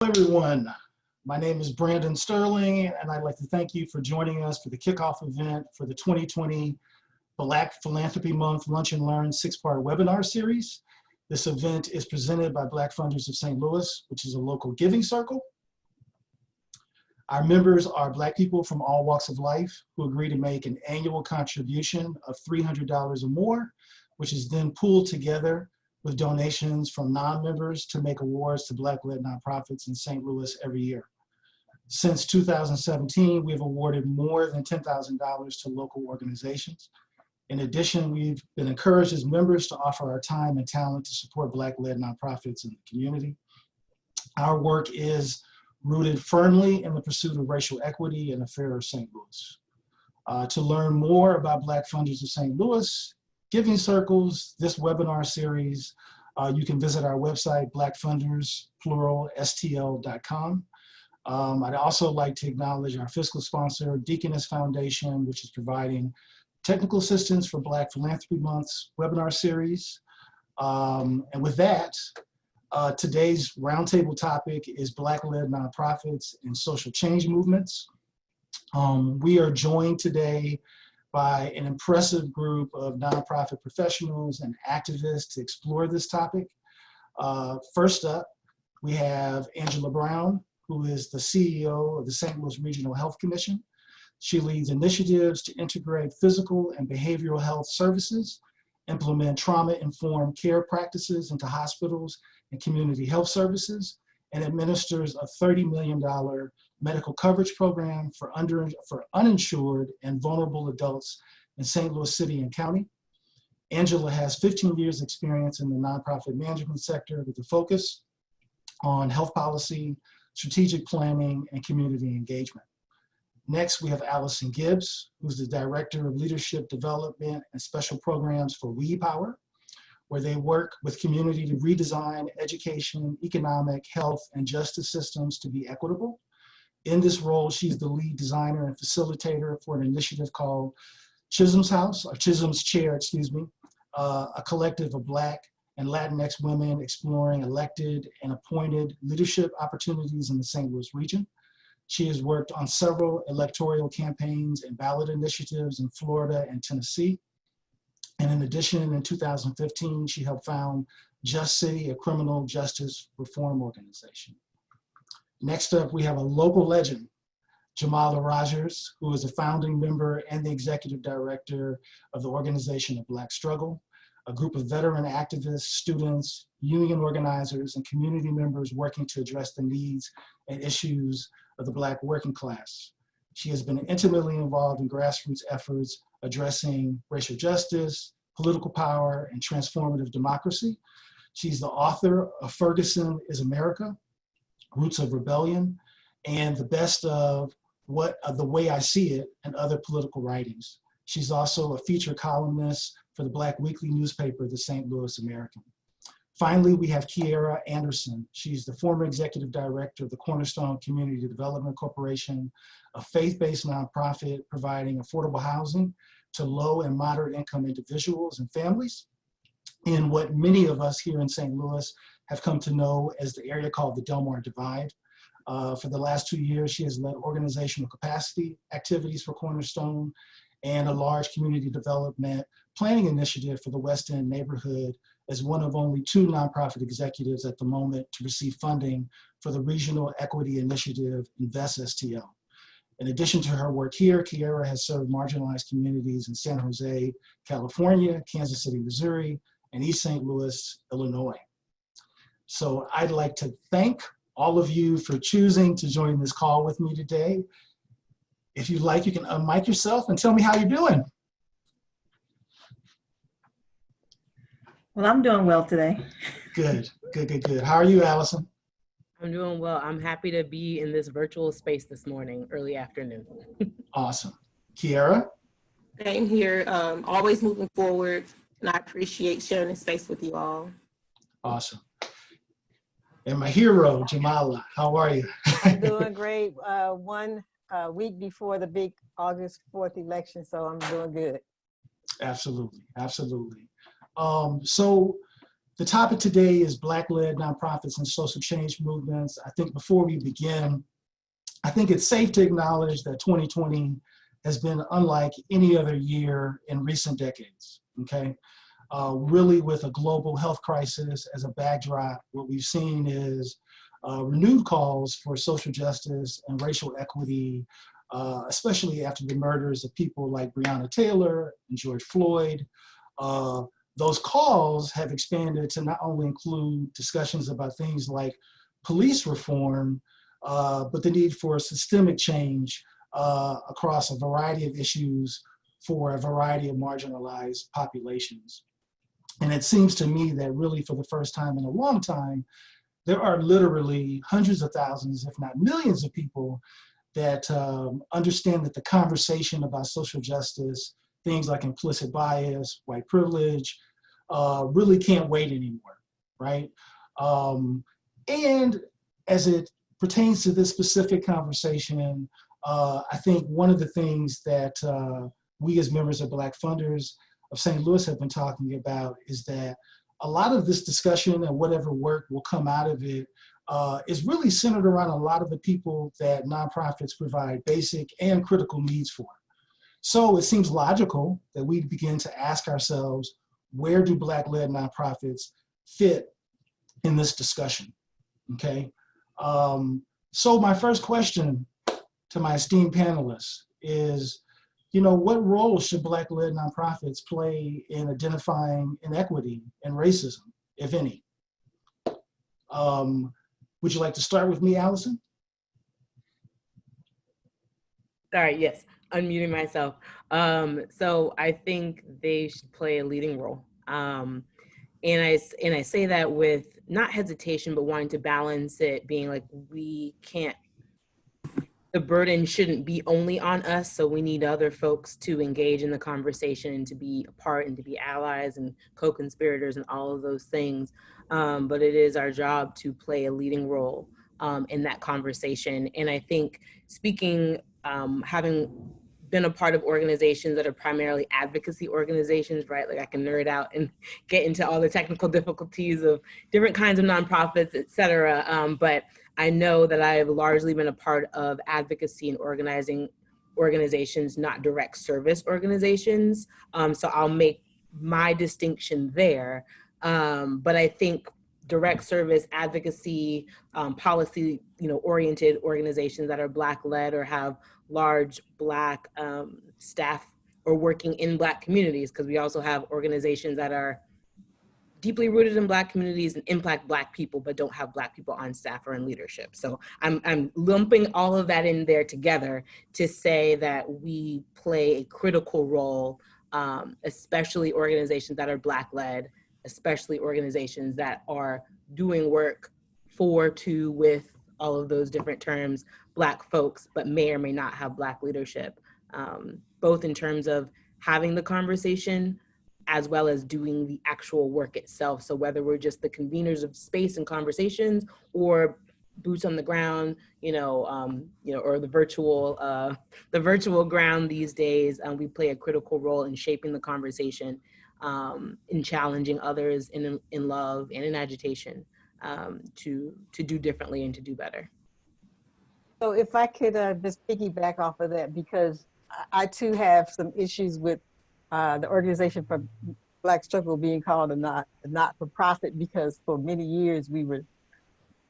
everyone. My name is Brandon Sterling, and I'd like to thank you for joining us for the kickoff event for the 2020 Black Philanthropy Month Lunch and Learn 6-part webinar series. This event is presented by Black Funders of St. Louis, which is a local giving circle. Our members are Black people from all walks of life who agree to make an annual contribution of $300 or more, which is then pooled together with donations from non-members to make awards to Black-led nonprofits in St. Louis every year. Since 2017, we have awarded more than $10,000 to local organizations. In addition, we've been encouraged as members to offer our time and talent to support Black-led nonprofits in the community. Our work is rooted firmly in the pursuit of racial equity and a fairer St. Louis. To learn more about Black Funders of St. Louis, giving circles, this webinar series, you can visit our website, blackfunders.com. I'd also like to acknowledge our fiscal sponsor, Deaconess Foundation, which is providing technical assistance for Black Philanthropy Month's webinar series. And with that, today's roundtable topic is Black-led nonprofits and social change movements. We are joined today by an impressive group of nonprofit professionals and activists to explore this topic. First up, we have Angela Brown, who is the CEO of the St. Louis Regional Health Commission. She leads initiatives to integrate physical and behavioral health services, implement trauma-informed care practices into hospitals and community health services, and administers a $30 million medical coverage program for uninsured and vulnerable adults in St. Louis City and County. Angela has 15 years experience in the nonprofit management sector with a focus on health policy, strategic planning, and community engagement. Next, we have Allison Gibbs, who's the Director of Leadership Development and Special Programs for WEPower, where they work with community to redesign education, economic, health, and justice systems to be equitable. In this role, she's the lead designer and facilitator for an initiative called Chisholm's House, or Chisholm's Chair, excuse me, a collective of Black and Latinx women exploring elected and appointed leadership opportunities in the St. Louis region. She has worked on several electoral campaigns and ballot initiatives in Florida and Tennessee. And in addition, in 2015, she helped found Just City, a criminal justice reform organization. Next up, we have a local legend, Jamala Rogers, who is a founding member and the executive director of the Organization of Black Struggle, a group of veteran activists, students, union organizers, and community members working to address the needs and issues of the Black working class. She has been intimately involved in grassroots efforts addressing racial justice, political power, and transformative democracy. She's the author of Ferguson is America, Roots of Rebellion, and The Best of the Way I See It, and other political writings. She's also a featured columnist for the Black weekly newspaper, the St. Louis American. Finally, we have Keaira Anderson. She's the former executive director of the Cornerstone Community Development Corporation, a faith-based nonprofit providing affordable housing to low and moderate income individuals and families in what many of us here in St. Louis have come to know as the area called the Del Mar Divide. For the last 2 years, she has led organizational capacity activities for Cornerstone and a large community development planning initiative for the West End neighborhood as one of only 2 nonprofit executives at the moment to receive funding for the Regional Equity Initiative Invest STL. In addition to her work here, Keaira has served marginalized communities in San Jose, California, Kansas City, Missouri, and East St. Louis, Illinois. So I'd like to thank all of you for choosing to join this call with me today. If you'd like, you can unmic yourself and tell me how you're doing. Well, I'm doing well today. Good, good, good, good. How are you, Allison? I'm doing well. I'm happy to be in this virtual space this morning, early afternoon. Awesome. Keaira? Same here, always moving forward, and I appreciate sharing this space with you all. Awesome. And my hero, Jamala, how are you? I'm doing great. 1 week before the big August 4th election, so I'm doing good. Absolutely, absolutely. So The topic today is Black-led nonprofits and social change movements. I think before we begin, I think it's safe to acknowledge that 2020 has been unlike any other year in recent decades, okay? Really with a global health crisis as a backdrop, what we've seen is renewed calls for social justice and racial equity, especially after the murders of people like Breonna Taylor and George Floyd. Those calls have expanded to not only include discussions about things like police reform, but the need for systemic change across a variety of issues for a variety of marginalized populations. And it seems to me that really for the first time in a long time, there are literally hundreds of thousands, if not millions of people that understand that the conversation about social justice, things like implicit bias, white privilege, really can't wait anymore, right? And as it pertains to this specific conversation, I think one of the things that we as members of Black Funders of St. Louis have been talking about is that a lot of this discussion and whatever work will come out of it is really centered around a lot of the people that nonprofits provide basic and critical needs for. So it seems logical that we begin to ask ourselves, where do Black-led nonprofits fit in this discussion, okay? So my first question to my esteemed panelists is, what role should Black-led nonprofits play in identifying inequity and racism, if any? Would you like to start with me, Allison? Sorry, yes, unmuting myself. So I think they should play a leading role. And I say that with not hesitation, but wanting to balance it, being like, the burden shouldn't be only on us, so we need other folks to engage in the conversation and to be a part and to be allies and co-conspirators and all of those things. But it is our job to play a leading role in that conversation. And I think speaking, having been a part of organizations that are primarily advocacy organizations, right? Like I can nerd out and get into all the technical difficulties of different kinds of nonprofits, et cetera. But I know that I have largely been a part of advocacy and organizing organizations, not direct service organizations. So I'll make my distinction there. But I think direct service advocacy, policy, oriented organizations that are Black-led or have large Black staff or working in Black communities, because we also have organizations that are deeply rooted in Black communities and impact Black people, but don't have Black people on staff or in leadership. So I'm lumping all of that in there together to say that we play a critical role, especially organizations that are Black-led, especially organizations that are doing work for, to, with all of those different terms, Black folks, but may or may not have Black leadership, both in terms of having the conversation as well as doing the actual work itself. So whether we're just the conveners of space and conversations or boots on the ground, or the virtual ground these days, we play a critical role in shaping the conversation, in challenging others in love and in agitation, to do differently and to do better. So if I could just piggyback off of that, because I too have some issues with the Organization for Black Struggle being called a not-for-profit, because for many years we were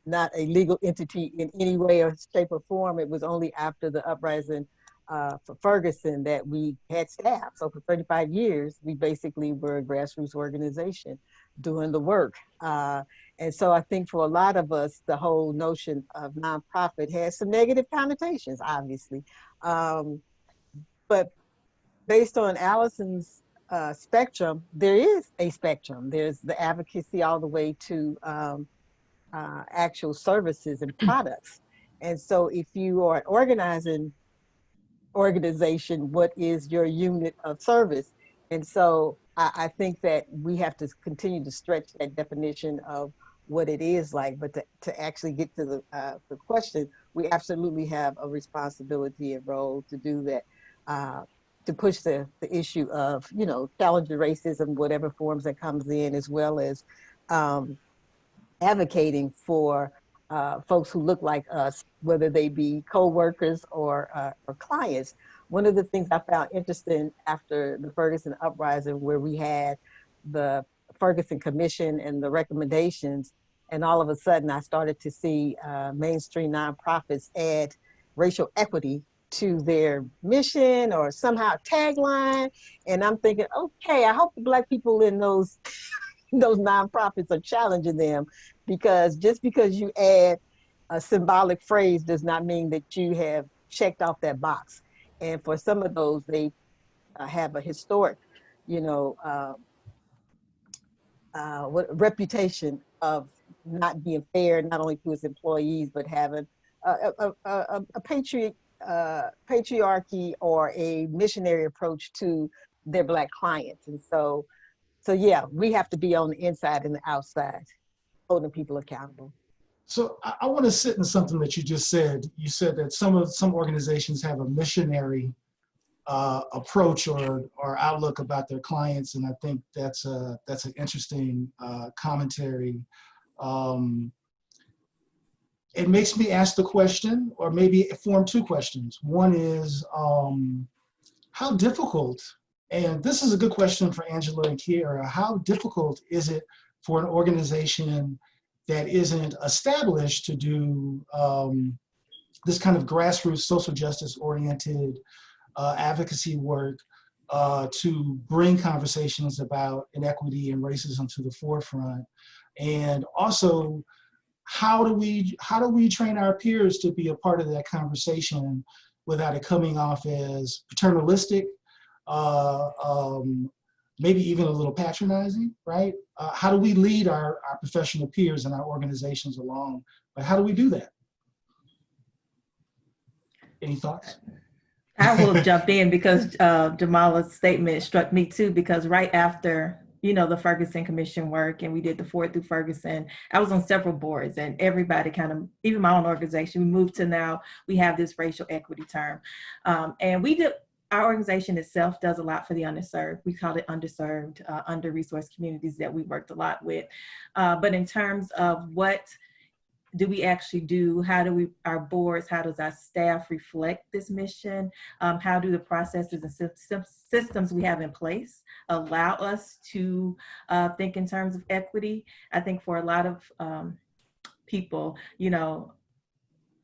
not a legal entity in any way or shape or form. It was only after the uprising for Ferguson that we had staff. So for 35 years, we basically were a grassroots organization doing the work. And so I think for a lot of us, the whole notion of nonprofit has some negative connotations, obviously. But based on Allison's spectrum, there is a spectrum. There's the advocacy all the way to actual services and products. And so if you are an organizing organization, what is your unit of service? And so I think that we have to continue to stretch that definition of what it is like, but to actually get to the question, we absolutely have a responsibility and role to do that, to push the issue of, challenging racism, whatever forms that comes in, as well as advocating for folks who look like us, whether they be co-workers or clients. One of the things I found interesting after the Ferguson uprising, where we had the Ferguson Commission and the recommendations, and all of a sudden I started to see mainstream nonprofits add racial equity to their mission or somehow tagline. And I'm thinking, okay, I hope the Black people in those nonprofits are challenging them, because just because you add a symbolic phrase does not mean that you have checked off that box. And for some of those, they have a historic, reputation of not being fair, not only to its employees, but having a patriarchy or a missionary approach to their Black clients. And so yeah, we have to be on the inside and the outside, holding people accountable. So I want to sit in something that you just said. You said that some organizations have a missionary approach or outlook about their clients, and I think that's an interesting commentary. It makes me ask the question, or maybe form two questions. One is, how difficult, and this is a good question for Angela and Keaira, how difficult is it for an organization that isn't established to do this kind of grassroots social justice oriented advocacy work to bring conversations about inequity and racism to the forefront? And also, how do we train our peers to be a part of that conversation without it coming off as paternalistic, maybe even a little patronizing, right? How do we lead our professional peers and our organizations along? But how do we do that? Any thoughts? I will jump in because Jamala's statement struck me too, because right after, the Ferguson Commission work, and we did the Forward Through Ferguson, I was on several boards, and everybody kind of, even my own organization, we moved to now, we have this racial equity term. And our organization itself does a lot for the underserved. We call it underserved, under-resourced communities that we worked a lot with. But in terms of what do we actually do? How do our boards, how does our staff reflect this mission? How do the processes and systems we have in place allow us to think in terms of equity? I think for a lot of people,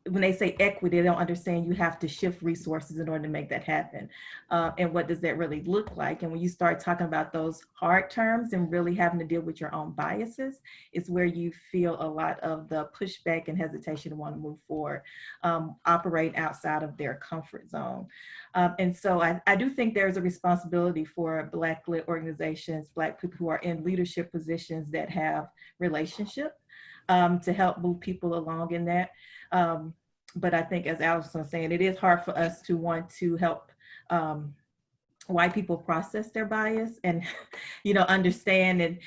when they say equity, they don't understand you have to shift resources in order to make that happen. And what does that really look like? And when you start talking about those hard terms and really having to deal with your own biases, it's where you feel a lot of the pushback and hesitation to want to move forward, operate outside of their comfort zone. And so I do think there's a responsibility for Black-led organizations, Black people who are in leadership positions that have relationship to help move people along in that. But I think, as Allison was saying, it is hard for us to want to help white people process their bias and, understand and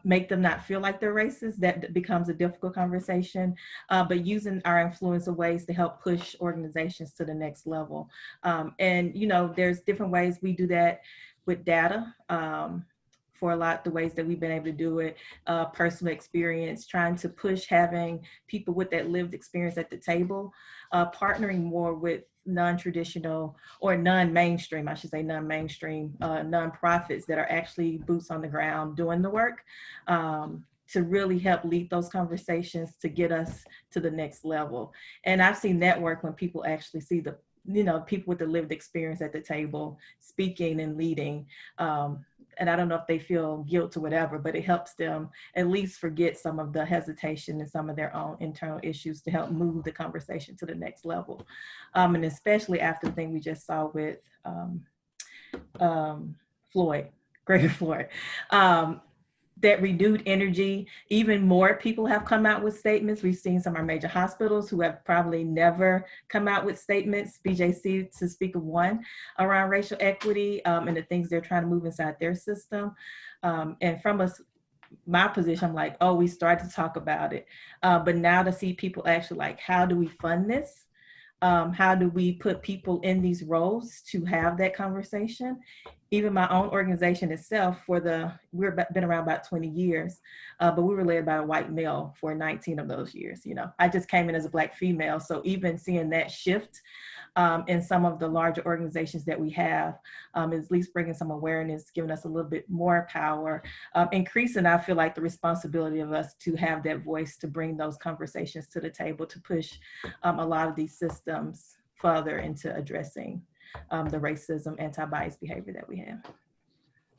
make them not feel like they're racist. That becomes a difficult conversation, but using our influence of ways to help push organizations to the next level. And, there's different ways we do that with data. For a lot of the ways that we've been able to do it, personal experience, trying to push having people with that lived experience at the table, partnering more with non-traditional or non-mainstream, I should say non-mainstream nonprofits that are actually boots on the ground doing the work to really help lead those conversations to get us to the next level. And I've seen that work when people actually see the, people with the lived experience at the table speaking and leading. And I don't know if they feel guilt or whatever, but it helps them at least forget some of the hesitation and some of their own internal issues to help move the conversation to the next level. And especially after the thing we just saw with Greater Floyd. That renewed energy, even more people have come out with statements. We've seen some of our major hospitals who have probably never come out with statements, BJC to speak of one, around racial equity and the things they're trying to move inside their system. And from my position, I'm like, oh, we started to talk about it. But now to see people actually like, how do we fund this? How do we put people in these roles to have that conversation? even my own organization itself, we've been around about 20 years, but we were led by a white male for 19 of those years. You know, I just came in as a Black female. So even seeing that shift in some of the larger organizations that we have is at least bringing some awareness, giving us a little bit more power, increasing, I feel like, the responsibility of us to have that voice, to bring those conversations to the table, to push a lot of these systems further into addressing the racism, anti-bias behavior that we have.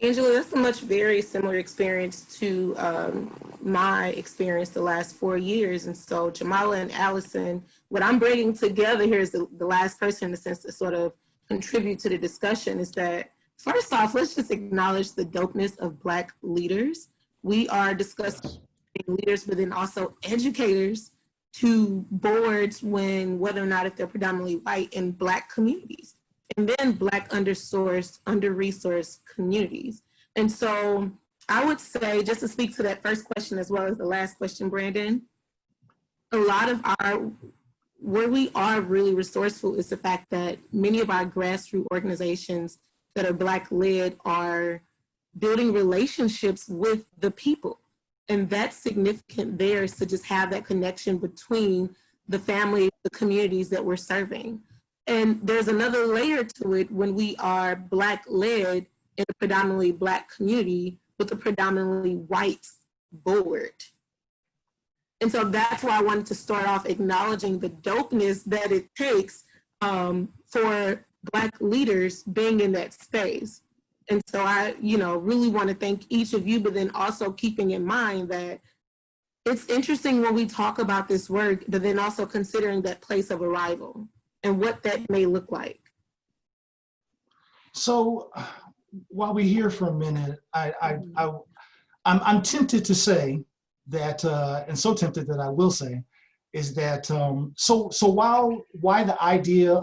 Angela, that's a very similar experience to my experience the last 4 years. And so Jamala and Allison, what I'm bringing together here is the last person in the sense to sort of contribute to the discussion is that, first off, let's just acknowledge the dopeness of Black leaders. We are discussing leaders, but then also educators to boards whether or not if they're predominantly white in Black communities. And then Black undersourced, under-resourced communities. And so I would say, just to speak to that first question as well as the last question, Brandon, a lot of where we are really resourceful is the fact that many of our grassroots organizations that are Black-led are building relationships with the people. And that's significant there, is to just have that connection between the family, the communities that we're serving. And there's another layer to it when we are Black-led in a predominantly Black community with a predominantly white board. And so that's why I wanted to start off acknowledging the dopeness that it takes for Black leaders being in that space. And so I, really want to thank each of you, but then also keeping in mind that it's interesting when we talk about this work, but then also considering that place of arrival and what that may look like. So while we're here for a minute, I'm tempted to say that, and so tempted that I will say, is that, why the idea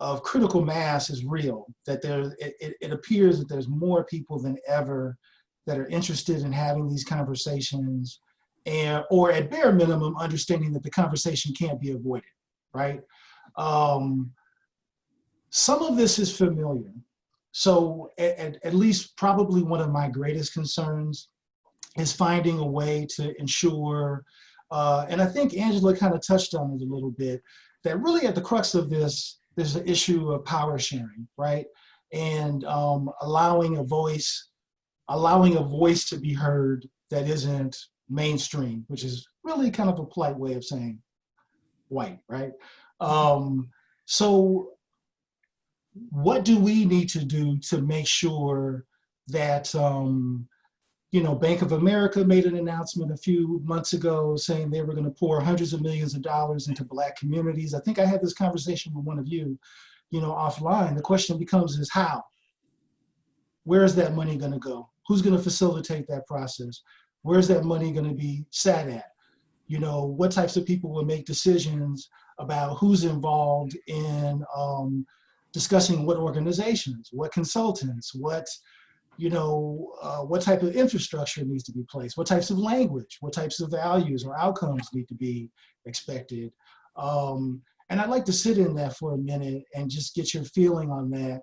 of critical mass is real, that it appears that there's more people than ever that are interested in having these conversations, or at bare minimum, understanding that the conversation can't be avoided, right? Some of this is familiar. So at least probably one of my greatest concerns is finding a way to ensure, and I think Angela kind of touched on it a little bit, that really at the crux of this, there's the issue of power sharing, right? And allowing a voice to be heard that isn't mainstream, which is really kind of a polite way of saying white, right? So what do we need to do to make sure that, Bank of America made an announcement a few months ago saying they were going to pour hundreds of millions of dollars into Black communities. I think I had this conversation with one of you, offline. The question becomes is how? Where is that money going to go? Who's going to facilitate that process? Where's that money going to be sat at? What types of people will make decisions about who's involved in discussing what organizations, what consultants, what type of infrastructure needs to be placed, what types of language, what types of values or outcomes need to be expected. And I'd like to sit in that for a minute and just get your feeling on that.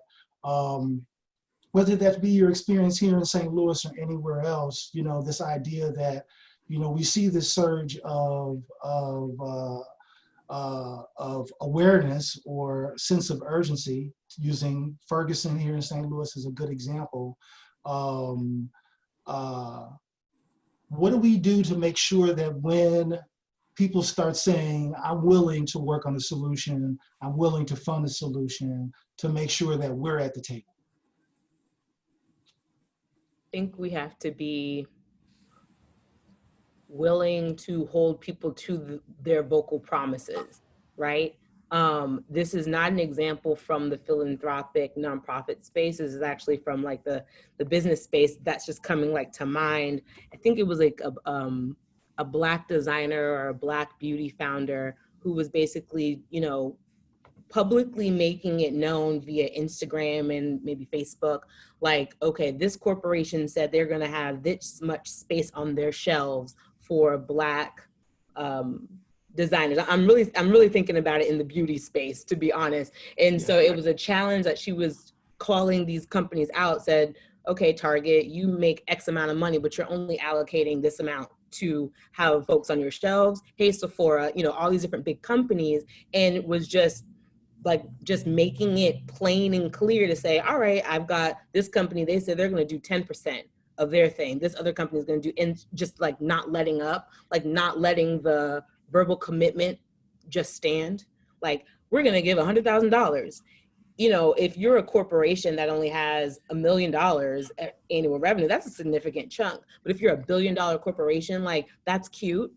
Whether that be your experience here in St. Louis or anywhere else, this idea that, we see this surge of awareness or sense of urgency, using Ferguson here in St. Louis as a good example. What do we do to make sure that when people start saying, I'm willing to work on a solution, I'm willing to fund a solution, to make sure that we're at the table? I think we have to be willing to hold people to their vocal promises, right? This is not an example from the philanthropic nonprofit space. This is actually from like the business space that's just coming like to mind. I think it was like a Black designer or a Black beauty founder who was basically, publicly making it known via Instagram and maybe Facebook, like, okay, this corporation said they're gonna have this much space on their shelves for Black designers. I'm really thinking about it in the beauty space, to be honest. And so it was a challenge that she was calling these companies out, said, okay, Target, you make X amount of money, but you're only allocating this amount to have folks on your shelves. Hey, Sephora, you know, all these different big companies. And it was just making it plain and clear to say, all right, I've got this company, they said they're going to do 10% of their thing. This other company is going to do, and just like not letting up, like not letting the verbal commitment just stand. Like, we're going to give $100,000. You know, if you're a corporation that only has $1 million annual revenue, that's a significant chunk. But if you're a $1 billion corporation, like, that's cute.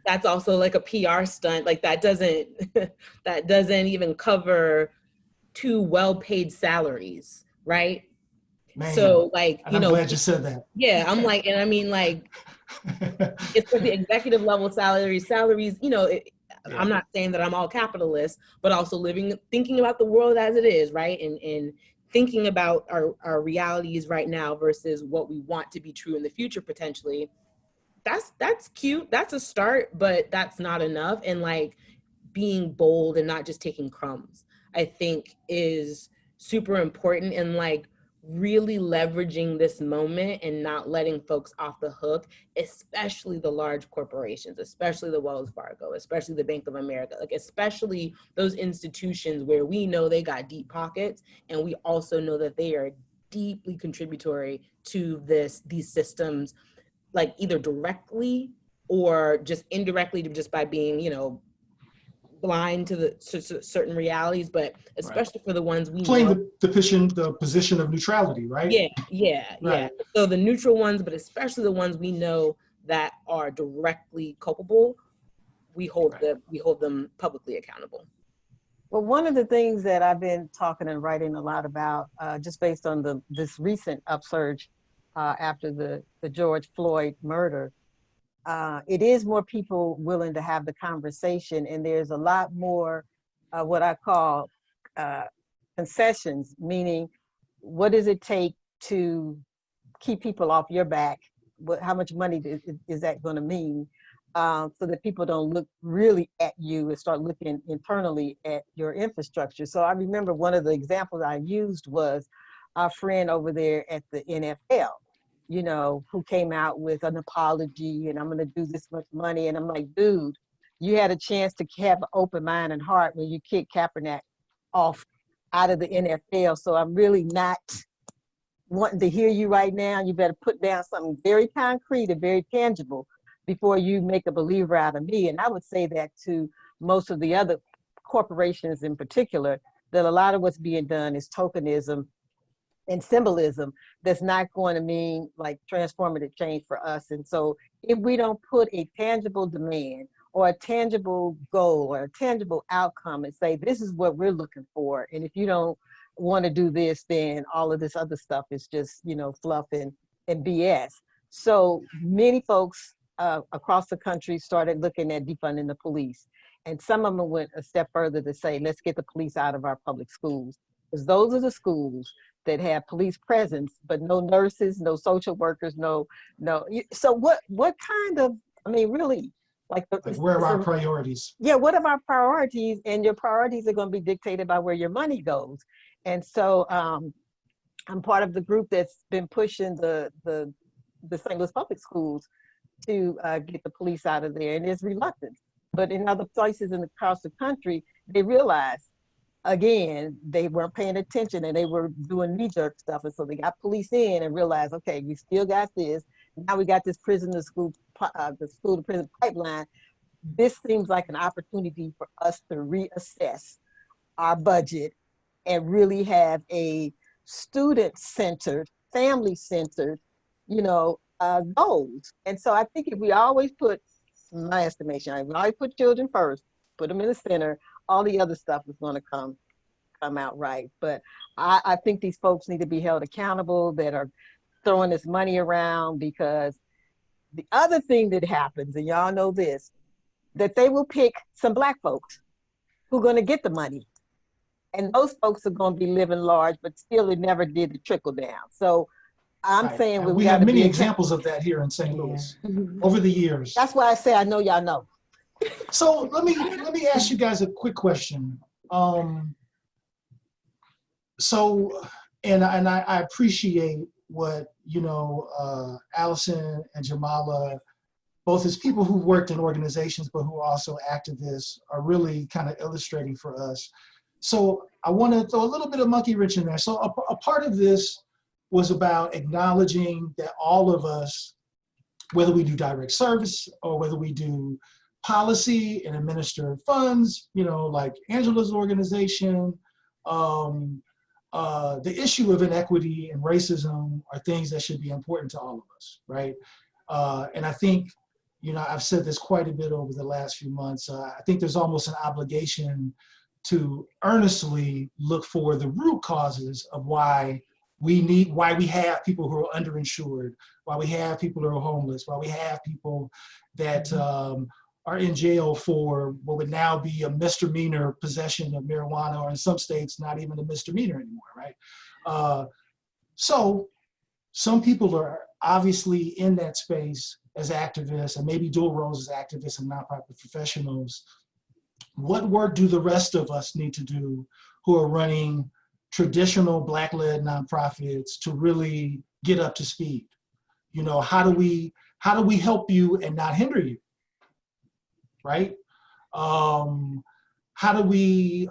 That's also like a PR stunt. Like, that doesn't even cover 2 well-paid salaries, right? Man, So, like, you I'm know, glad you said that. yeah, I'm like, and I mean, like, it's for the executive level salaries, you know, Yeah. I'm not saying that I'm all capitalist, but also thinking about the world as it is, right? And thinking about our realities right now versus what we want to be true in the future, potentially. That's cute. That's a start, but that's not enough. And like, being bold and not just taking crumbs, I think is super important. And like, really leveraging this moment and not letting folks off the hook, especially the large corporations, especially the Wells Fargo, especially the Bank of America, like especially those institutions where we know they got deep pockets, and we also know that they are deeply contributory to these systems, like either directly or just indirectly, just by being, you know, blind to certain realities, but especially for the ones we playing know. the position of neutrality, right? Yeah. Right. So the neutral ones, but especially the ones we know that are directly culpable, we hold them publicly accountable. Well, one of the things that I've been talking and writing a lot about, just based on this recent upsurge after the George Floyd murder, it is more people willing to have the conversation, and there's a lot more what I call concessions, meaning what does it take to keep people off your back? How much money is that going to mean? So that people don't look really at you and start looking internally at your infrastructure. So I remember one of the examples I used was our friend over there at the NFL, you know, who came out with an apology and I'm going to do this much money. And I'm like, dude, you had a chance to have an open mind and heart when you kicked Kaepernick off out of the NFL. So I'm really not wanting to hear you right now. You better put down something very concrete and very tangible before you make a believer out of me. And I would say that to most of the other corporations in particular, that a lot of what's being done is tokenism and symbolism that's not going to mean like transformative change for us. And so if we don't put a tangible demand or a tangible goal or a tangible outcome and say, this is what we're looking for, and if you don't want to do this, then all of this other stuff is just, you know, fluff and BS. So many folks across the country started looking at defunding the police. And some of them went a step further to say, let's get the police out of our public schools. Because those are the schools that have police presence, but no nurses, no social workers, no. So what kind of, I mean, really, like where are our priorities? Yeah, what are our priorities? And your priorities are going to be dictated by where your money goes. And so I'm part of the group that's been pushing the St. Louis public schools to get the police out of there, and there's reluctance. But in other places across the country, they realized, again, they weren't paying attention and they were doing knee-jerk stuff, and so they got police in and realized, okay, we still got this. Now we got this the school to prison pipeline. This seems like an opportunity for us to reassess our budget and really have a student-centered, family-centered, you know, goals. And so I think if we always put, in my estimation, if we always put children first, put them in the center, all the other stuff is going to come out right. But I think these folks need to be held accountable that are throwing this money around, because the other thing that happens, and y'all know this, that they will pick some Black folks who are going to get the money. And those folks are going to be living large, but still it never did the trickle down. So I'm saying we have many examples of that here in St. Louis over the years. That's why I say I know y'all know. So let me ask you guys a quick question. So, and I appreciate what, Allison and Jamala, both as people who've worked in organizations, but who are also activists, are really kind of illustrating for us. So I want to throw a little bit of monkey wrench in there. So a part of this was about acknowledging that all of us, whether we do direct service or whether we do policy and administer funds, like Angela's organization, the issue of inequity and racism are things that should be important to all of us, right? And I think, I've said this quite a bit over the last few months. I think there's almost an obligation to earnestly look for the root causes of why we have people who are underinsured, why we have people who are homeless, why we have people that are in jail for what would now be a misdemeanor possession of marijuana, or in some states, not even a misdemeanor anymore, right? So some people are obviously in that space as activists, and maybe dual roles as activists and nonprofit professionals. What work do the rest of us need to do who are running traditional Black-led nonprofits to really get up to speed? How do we help you and not hinder you, right? How do we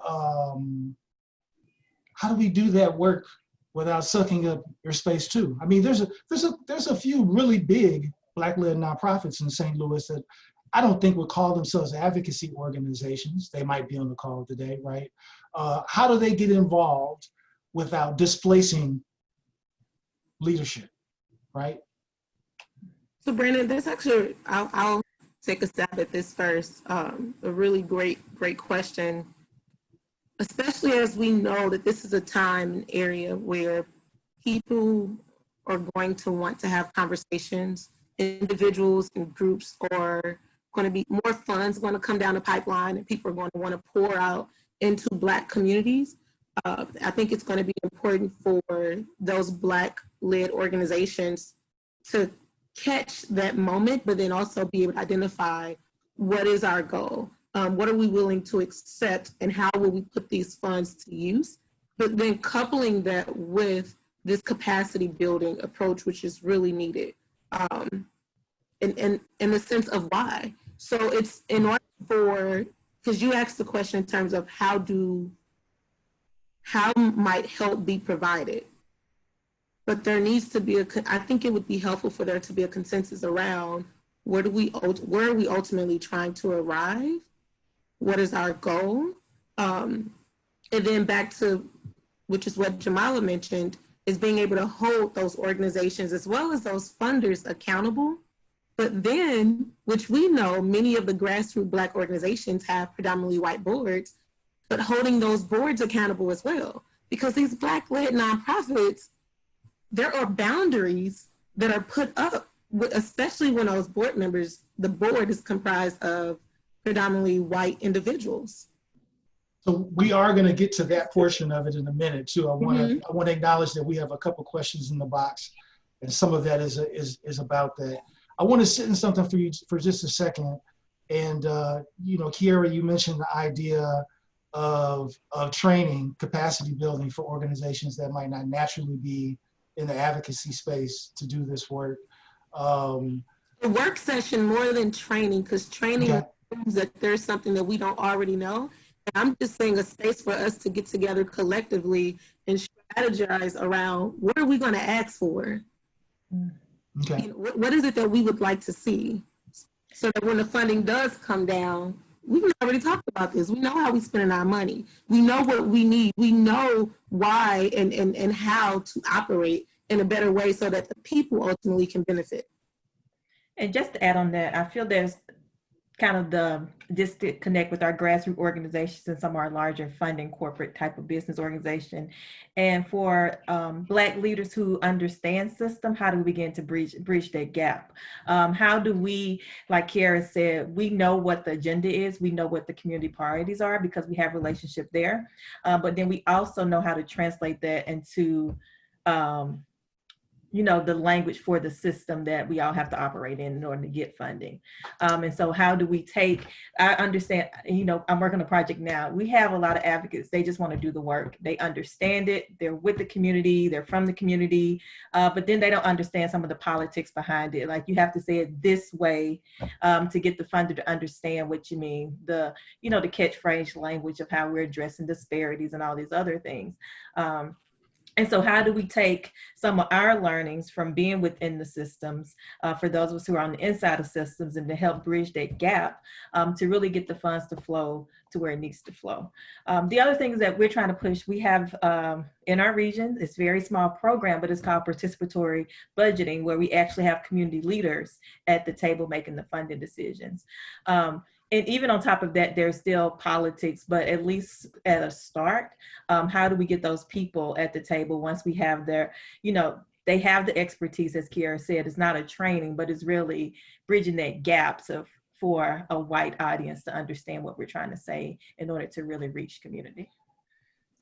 do that work without sucking up your space too? I mean, there's a few really big Black-led nonprofits in St. Louis that I don't think would call themselves advocacy organizations. They might be on the call today, right? How do they get involved without displacing leadership, right? So Brandon, there's actually, I'll take a stab at this first. A really great question, especially as we know that this is a time and area where people are going to want to have conversations. Individuals and groups are going to be more funds going to come down the pipeline, and people are going to want to pour out into Black communities. I think it's going to be important for those Black-led organizations to catch that moment, but then also be able to identify what is our goal, what are we willing to accept, and how will we put these funds to use, but then coupling that with this capacity building approach, which is really needed. In the sense of why. So it's in order for, because you asked the question in terms of how might help be provided. But there needs to be I think it would be helpful for there to be a consensus around where are we ultimately trying to arrive? What is our goal? And then back to, which is what Jamala mentioned, is being able to hold those organizations as well as those funders accountable. But then, which we know many of the grassroots Black organizations have predominantly white boards, but holding those boards accountable as well. Because these Black-led nonprofits, there are boundaries that are put up, especially when those board members, the board is comprised of predominantly white individuals. So we are going to get to that portion of it in a minute too. I want to acknowledge that we have a couple questions in the box, and some of that is about that. I want to sit in something for you for just a second. And Keaira, you mentioned the idea of training, capacity building for organizations that might not naturally be in the advocacy space to do this work. The work session more than training, because training assumes that there's something that we don't already know. And I'm just saying a space for us to get together collectively and strategize around what are we going to ask for? Okay. What is it that we would like to see? So that when the funding does come down, we've already talked about this. We know how we spend our money. We know what we need. We know why and how to operate in a better way so that the people ultimately can benefit. And just to add on that, I feel there's kind of the disconnect with our grassroots organizations and some of our larger funding corporate type of business organization. And for Black leaders who understand system, how do we begin to bridge that gap? How do we, like Keaira said, we know what the agenda is, we know what the community priorities are because we have relationship there, but then we also know how to translate that into you know, the language for the system that we all have to operate in order to get funding. And so how do we take, I understand, you know, I'm working on a project now. We have a lot of advocates. They just want to do the work. They understand it. They're with the community. They're from the community. But then they don't understand some of the politics behind it. Like, you have to say it this way to get the funder to understand what you mean. The, you know, the catchphrase language of how we're addressing disparities and all these other things. And so how do we take some of our learnings from being within the systems, for those of us who are on the inside of systems, and to help bridge that gap to really get the funds to flow to where it needs to flow. The other things that we're trying to push, we have in our region, it's a very small program, but it's called participatory budgeting, where we actually have community leaders at the table making the funding decisions. And even on top of that, there's still politics, but at least at a start, how do we get those people at the table once we have their, you know, they have the expertise, as Keaira said. It's not a training, but it's really bridging that gap for a white audience to understand what we're trying to say in order to really reach community.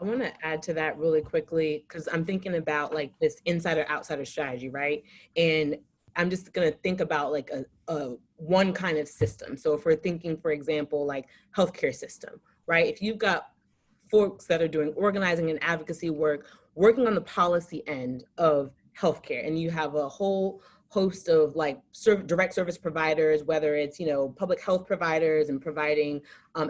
I want to add to that really quickly, because I'm thinking about like this insider-outsider strategy, right? And I'm just going to think about like a one kind of system. So if we're thinking, for example, like healthcare system, right? If you've got folks that are doing organizing and advocacy work, working on the policy end of healthcare, and you have a whole host of like direct service providers, whether it's, you know, public health providers and providing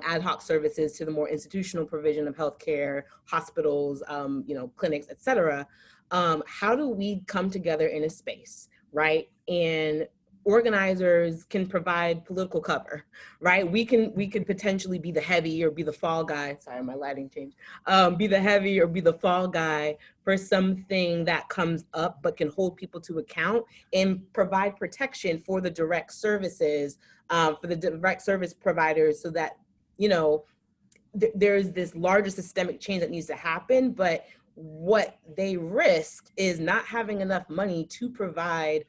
ad hoc services to the more institutional provision of healthcare, hospitals, you know, clinics, et cetera. How do we come together in a space, right? And organizers can provide political cover, right? We could potentially be the heavy or be the fall guy. Sorry, my lighting changed. Be the heavy or be the fall guy for something that comes up, but can hold people to account and provide protection for the direct services, for the direct service providers, so that, you know, there's this larger systemic change that needs to happen. But what they risk is not having enough money to provide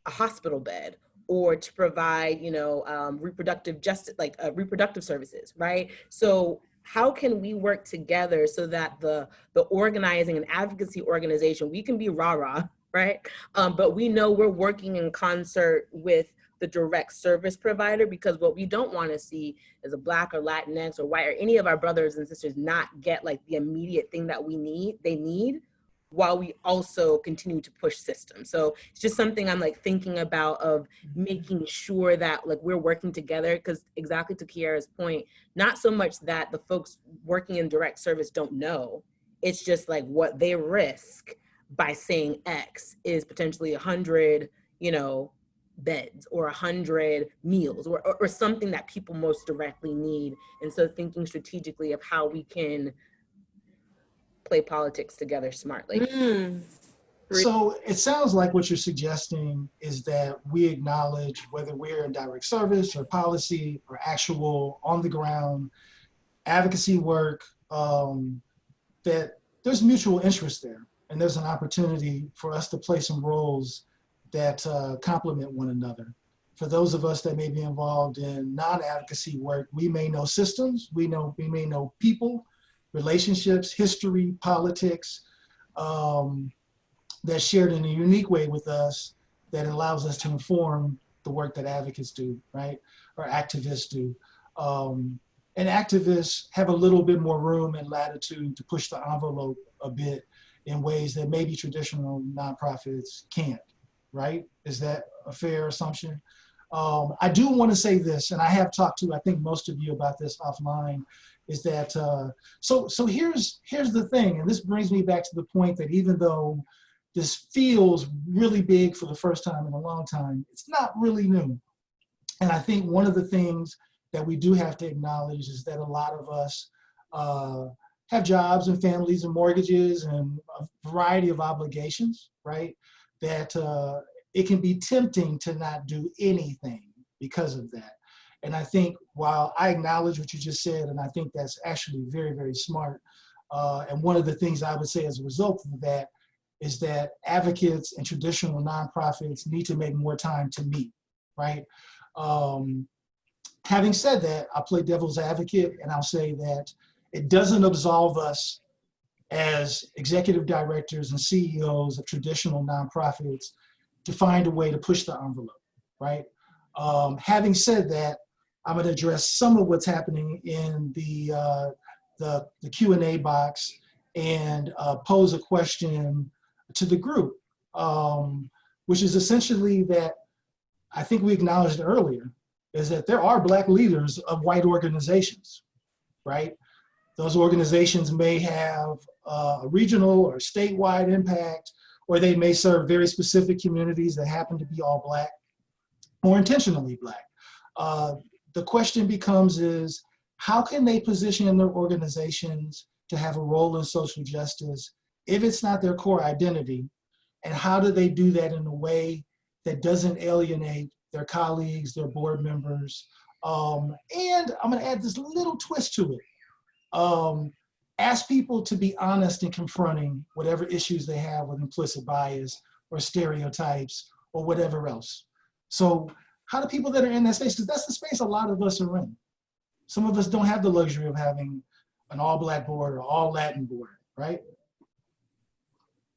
a hospital bed or to provide, you know, reproductive justice, like reproductive services, right? So how can we work together so that the organizing and advocacy organization, we can be rah-rah, right? But we know we're working in concert with the direct service provider, because what we don't want to see is a Black or Latinx or white or any of our brothers and sisters not get like the immediate thing that they need, while we also continue to push systems. So it's just something I'm like thinking about, of making sure that like we're working together, because exactly to Keaira's point, not so much that the folks working in direct service don't know, it's just like what they risk by saying X is potentially 100, you know, beds or 100 meals or something that people most directly need. And so thinking strategically of how we can play politics together smartly. So it sounds like what you're suggesting is that we acknowledge, whether we're in direct service or policy or actual on the ground advocacy work, that there's mutual interest there, and there's an opportunity for us to play some roles that complement one another. For those of us that may be involved in non-advocacy work, we may know systems, we may know people, relationships, history, politics, that's shared in a unique way with us that allows us to inform the work that advocates do, right? Or activists do. And activists have a little bit more room and latitude to push the envelope a bit in ways that maybe traditional nonprofits can't, right? Is that a fair assumption? I do want to say this, and I have talked to, I think, most of you about this offline, is that, so here's the thing, and this brings me back to the point that even though this feels really big for the first time in a long time, it's not really new. And I think one of the things that we do have to acknowledge is that a lot of us have jobs and families and mortgages and a variety of obligations, right? That it can be tempting to not do anything because of that. And I think while I acknowledge what you just said, and I think that's actually very, very smart, and one of the things I would say as a result of that is that advocates and traditional nonprofits need to make more time to meet, right? Having said that, I'll play devil's advocate and I'll say that it doesn't absolve us as executive directors and CEOs of traditional nonprofits to find a way to push the envelope, right? Having said that, I'm going to address some of what's happening in the Q&A box and pose a question to the group, which is essentially that I think we acknowledged earlier, is that there are Black leaders of white organizations, right? Those organizations may have a regional or statewide impact, or they may serve very specific communities that happen to be all Black or intentionally Black. The question becomes is, how can they position their organizations to have a role in social justice if it's not their core identity? And how do they do that in a way that doesn't alienate their colleagues, their board members? And I'm gonna add this little twist to it. Ask people to be honest in confronting whatever issues they have with implicit bias or stereotypes or whatever else. So how do people that are in that space, because that's the space a lot of us are in. Some of us don't have the luxury of having an all Black board or all Latin board, right?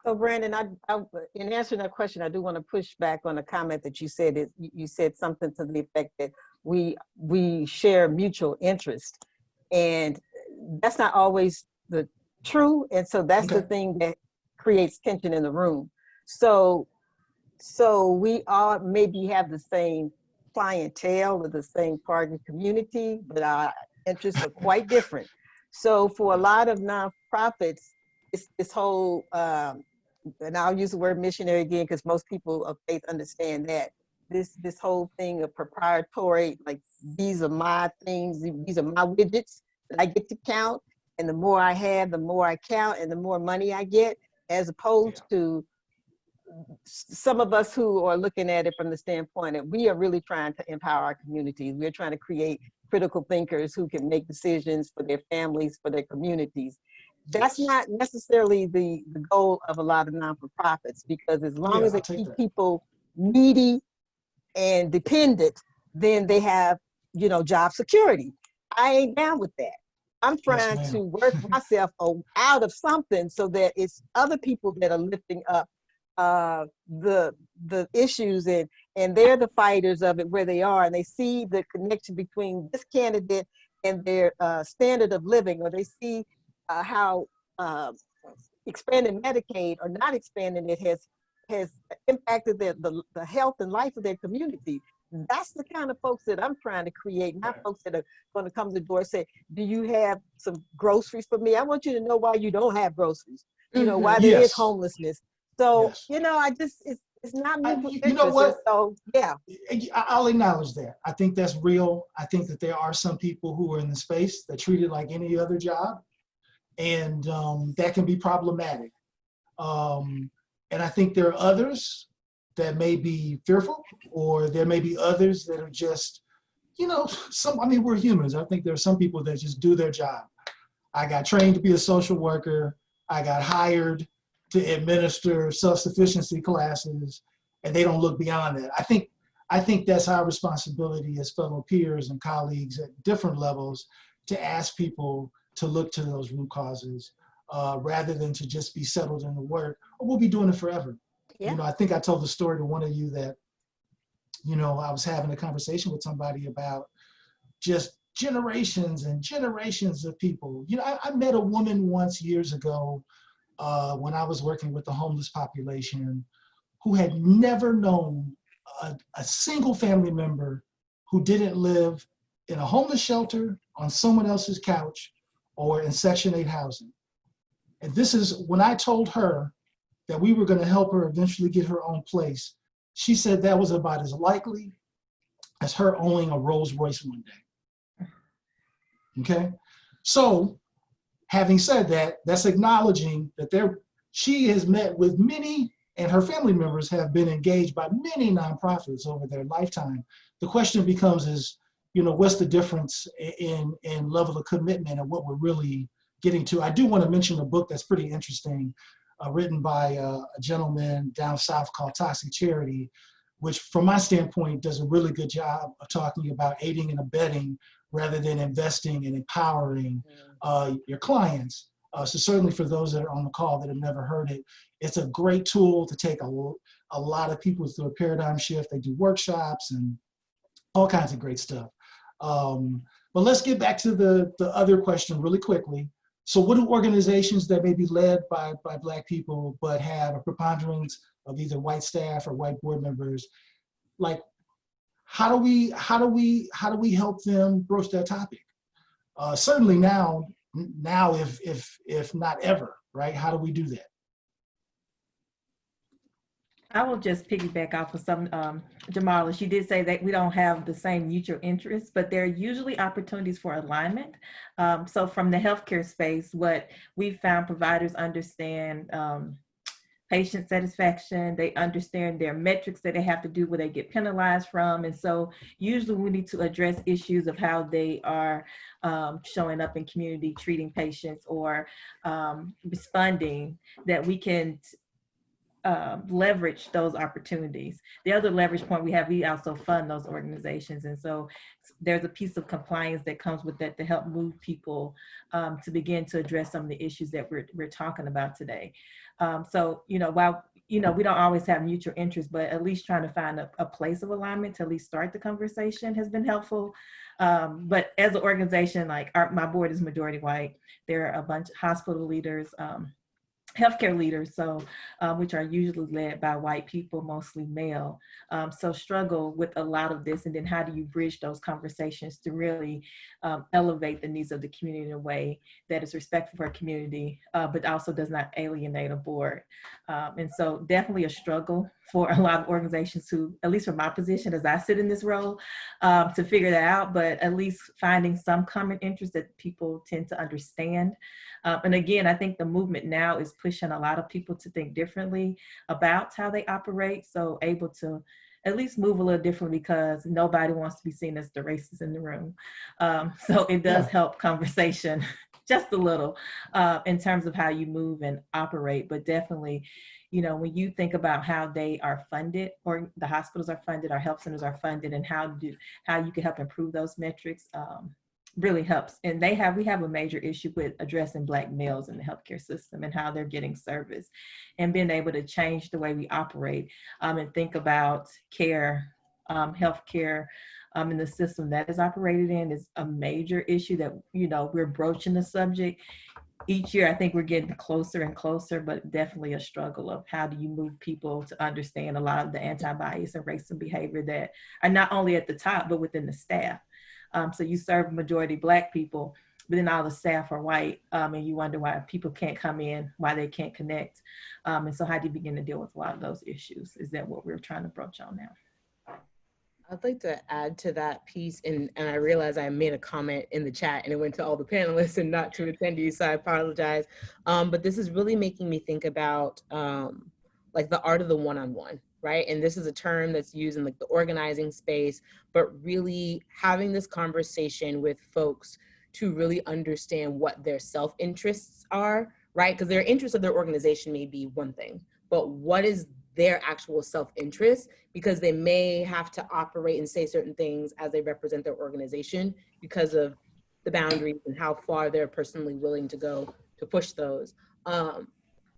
So Brandon, in answering that question, I do want to push back on a comment that you said. You said something to the effect that we share mutual interest, and that's not always the true. And so that's the thing that creates tension in the room. So we all maybe have the same clientele or the same target community, but our interests are quite different. So for a lot of nonprofits, it's this whole, and I'll use the word missionary again, because most people of faith understand that, this whole thing of proprietary, like these are my things, these are my widgets that I get to count, and the more I have, the more I count, and the more money I get, as opposed to some of us who are looking at it from the standpoint that we are really trying to empower our communities. We're trying to create critical thinkers who can make decisions for their families, for their communities. That's not necessarily the goal of a lot of non-for-profits, because as long as they keep people needy and dependent, then they have, job security. I ain't down with that. I'm trying to work myself out of something so that it's other people that are lifting up the issues, and they're the fighters of it where they are, and they see the connection between this candidate and their standard of living, or they see how expanding Medicaid or not expanding it has impacted the health and life of their community. That's the kind of folks that I'm trying to create, not folks that are going to come to the door and say, do you have some groceries for me? I want you to know why you don't have groceries, why there is homelessness. So, it's not mutual interest. You know what? So, yeah. I'll acknowledge that. I think that's real. I think that there are some people who are in the space that treat it like any other job, and that can be problematic. And I think there are others that may be fearful, or there may be others that are just, we're humans. I think there are some people that just do their job. I got trained to be a social worker. I got hired to administer self-sufficiency classes, and they don't look beyond that. I think that's our responsibility as fellow peers and colleagues at different levels, to ask people to look to those root causes rather than to just be settled in the work, or we'll be doing it forever. Yeah. I think I told the story to one of you that, I was having a conversation with somebody about just generations and generations of people. I met a woman once years ago when I was working with the homeless population, who had never known a single family member who didn't live in a homeless shelter, on someone else's couch, or in Section 8 housing. And this is when I told her that we were going to help her eventually get her own place. She said that was about as likely as her owning a Rolls Royce one day. Okay? So, having said that, that's acknowledging that she has met with many, and her family members have been engaged by many nonprofits over their lifetime. The question becomes what's the difference in level of commitment and what we're really getting to. I do want to mention a book that's pretty interesting, written by a gentleman down south called Toxic Charity, which from my standpoint does a really good job of talking about aiding and abetting rather than investing and empowering your clients. So certainly for those that are on the call that have never heard it, it's a great tool to take a lot of people through a paradigm shift. They do workshops and all kinds of great stuff. But let's get back to the other question really quickly. So what do organizations that may be led by Black people but have a preponderance of either white staff or white board members, like how do we help them broach that topic? Certainly now if not ever, right? How do we do that? I will just piggyback off of some, Jamala, she did say that we don't have the same mutual interests, but there are usually opportunities for alignment. So from the healthcare space, what we've found, providers understand patient satisfaction, they understand their metrics that they have to do where they get penalized from. And so usually we need to address issues of how they are showing up in community, treating patients or responding, that we can leverage those opportunities. The other leverage point we also fund those organizations. And so there's a piece of compliance that comes with that to help move people to begin to address some of the issues that we're talking about today. So, while, we don't always have mutual interest, but at least trying to find a place of alignment to at least start the conversation has been helpful. But as an organization, like my board is majority white. There are a bunch of hospital leaders, healthcare leaders, so which are usually led by white people, mostly male. So struggle with a lot of this, and then how do you bridge those conversations to really elevate the needs of the community in a way that is respectful for our community, but also does not alienate a board. And so definitely a struggle for a lot of organizations who, at least from my position as I sit in this role, to figure that out, but at least finding some common interest that people tend to understand. And again, I think the movement now is pushing a lot of people to think differently about how they operate. So able to at least move a little differently, because nobody wants to be seen as the racist in the room. So it does help conversation just a little in terms of how you move and operate. But definitely, when you think about how they are funded, or the hospitals are funded, our health centers are funded, and how you can help improve those metrics, really helps. And we have a major issue with addressing Black males in the healthcare system and how they're getting service, and being able to change the way we operate and think about care, healthcare in the system that is operated in is a major issue that, we're broaching the subject. Each year, I think we're getting closer and closer, but definitely a struggle of how do you move people to understand a lot of the anti-bias and racist behavior that are not only at the top, but within the staff. So you serve majority Black people, but then all the staff are white, and you wonder why people can't come in, why they can't connect. And so how do you begin to deal with a lot of those issues? Is that what we're trying to broach on now? I'd like to add to that piece, and I realized I made a comment in the chat and it went to all the panelists and not to attendees, so I apologize. But this is really making me think about like the art of the one-on-one, right? And this is a term that's used in like the organizing space, but really having this conversation with folks to really understand what their self-interests are, right? Because their interests of their organization may be one thing, but what is their actual self-interest, because they may have to operate and say certain things as they represent their organization because of the boundaries and how far they're personally willing to go to push those.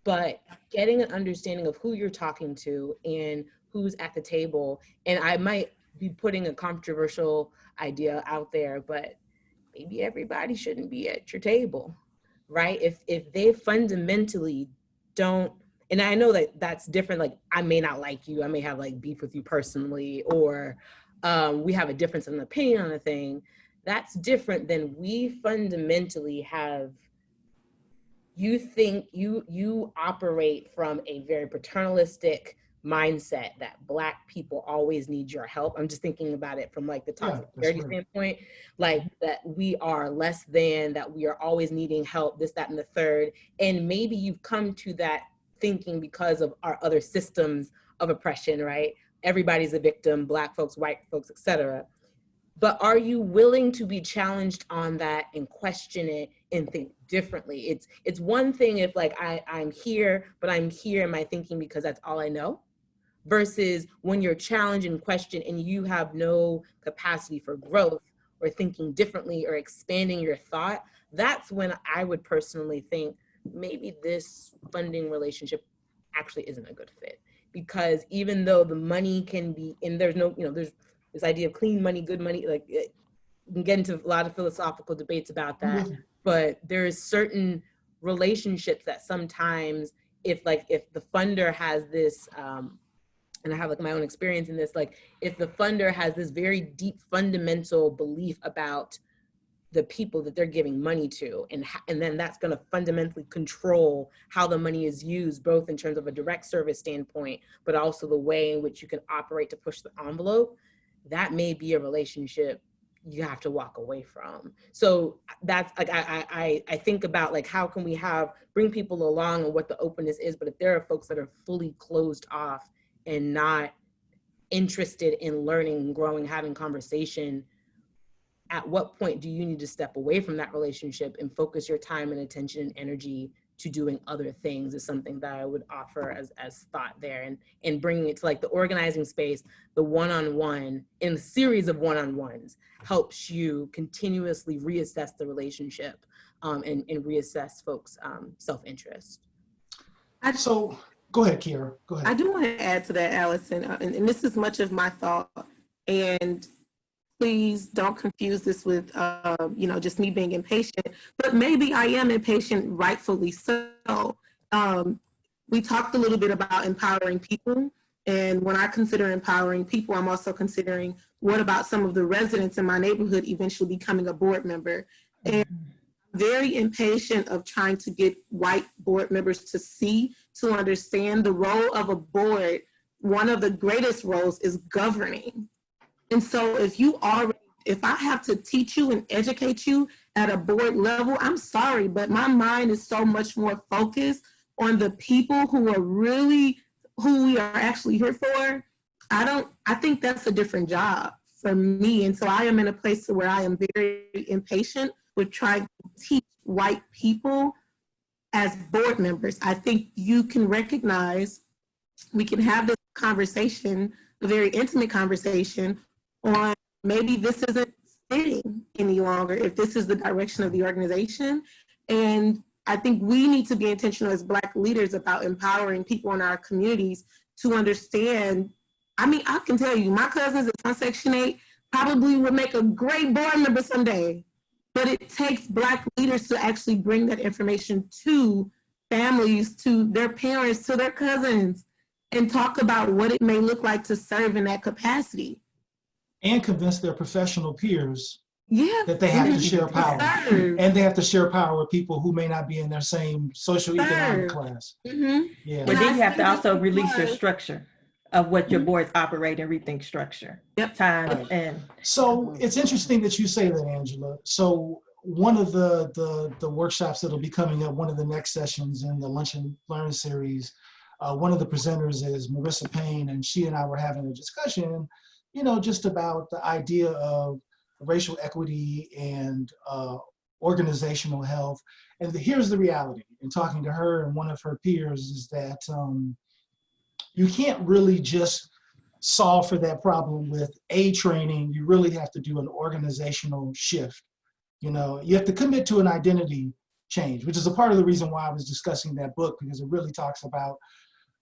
But getting an understanding of who you're talking to and who's at the table, and I might be putting a controversial idea out there, but maybe everybody shouldn't be at your table, right? If they fundamentally don't, and I know that that's different, like I may not like you, I may have like beef with you personally, or we have a difference in opinion on a thing, that's different than we fundamentally have, you think you operate from a very paternalistic mindset that Black people always need your help. I'm just thinking about it from like the toxic security standpoint, like that we are less than, that we are always needing help, this, that, and the third. And maybe you've come to that thinking because of our other systems of oppression, right? Everybody's a victim, Black folks, white folks, etc. But are you willing to be challenged on that and question it and think differently? It's one thing if like I'm here, but I'm here in my thinking because that's all I know, versus when you're challenged and questioned and you have no capacity for growth, or thinking differently or expanding your thought, that's when I would personally think maybe this funding relationship actually isn't a good fit. Because even though the money can be, and there's no, there's this idea of clean money, good money, like we can get into a lot of philosophical debates about that, but there's certain relationships that sometimes if the funder has this, and I have like my own experience in this, like if the funder has this very deep fundamental belief about the people that they're giving money to, and then that's going to fundamentally control how the money is used, both in terms of a direct service standpoint, but also the way in which you can operate to push the envelope, that may be a relationship you have to walk away from. So that's like, I think about like, how can we bring people along and what the openness is, but if there are folks that are fully closed off and not interested in learning, growing, having conversation, at what point do you need to step away from that relationship and focus your time and attention and energy to doing other things is something that I would offer as thought there, and bringing it to like the organizing space, the one-on-one in a series of one-on-ones helps you continuously reassess the relationship and reassess folks' self-interest. So go ahead, Keaira, go ahead. I do want to add to that, Allison, and this is much of my thought, and please don't confuse this with, just me being impatient, but maybe I am impatient, rightfully so. We talked a little bit about empowering people, and when I consider empowering people, I'm also considering what about some of the residents in my neighborhood eventually becoming a board member. And I'm very impatient of trying to get white board members to understand the role of a board. One of the greatest roles is governing. And so if I have to teach you and educate you at a board level, I'm sorry, but my mind is so much more focused on the people who we are actually here for. I think that's a different job for me. And so I am in a place where I am very impatient with trying to teach white people as board members. I think you can recognize, we can have this conversation, a very intimate conversation, on maybe this isn't fitting any longer, if this is the direction of the organization. And I think we need to be intentional as Black leaders about empowering people in our communities to understand. I mean, I can tell you, my cousins that's on Section 8 probably would make a great board member someday, but it takes Black leaders to actually bring that information to families, to their parents, to their cousins, and talk about what it may look like to serve in that capacity. And convince their professional peers that they have to share power. And they have to share power with people who may not be in their same socioeconomic class. Yeah. But then you have to also release your structure of what your boards operate and rethink structure. Time and. So it's interesting that you say that, Angela. So one of the workshops that'll be coming up, one of the next sessions in the Lunch and Learn series, one of the presenters is Marissa Payne, and she and I were having a discussion, just about the idea of racial equity and organizational health. And here's the reality, in talking to her and one of her peers, is that you can't really just solve for that problem with training. You really have to do an organizational shift. You have to commit to an identity change, which is a part of the reason why I was discussing that book, because it really talks about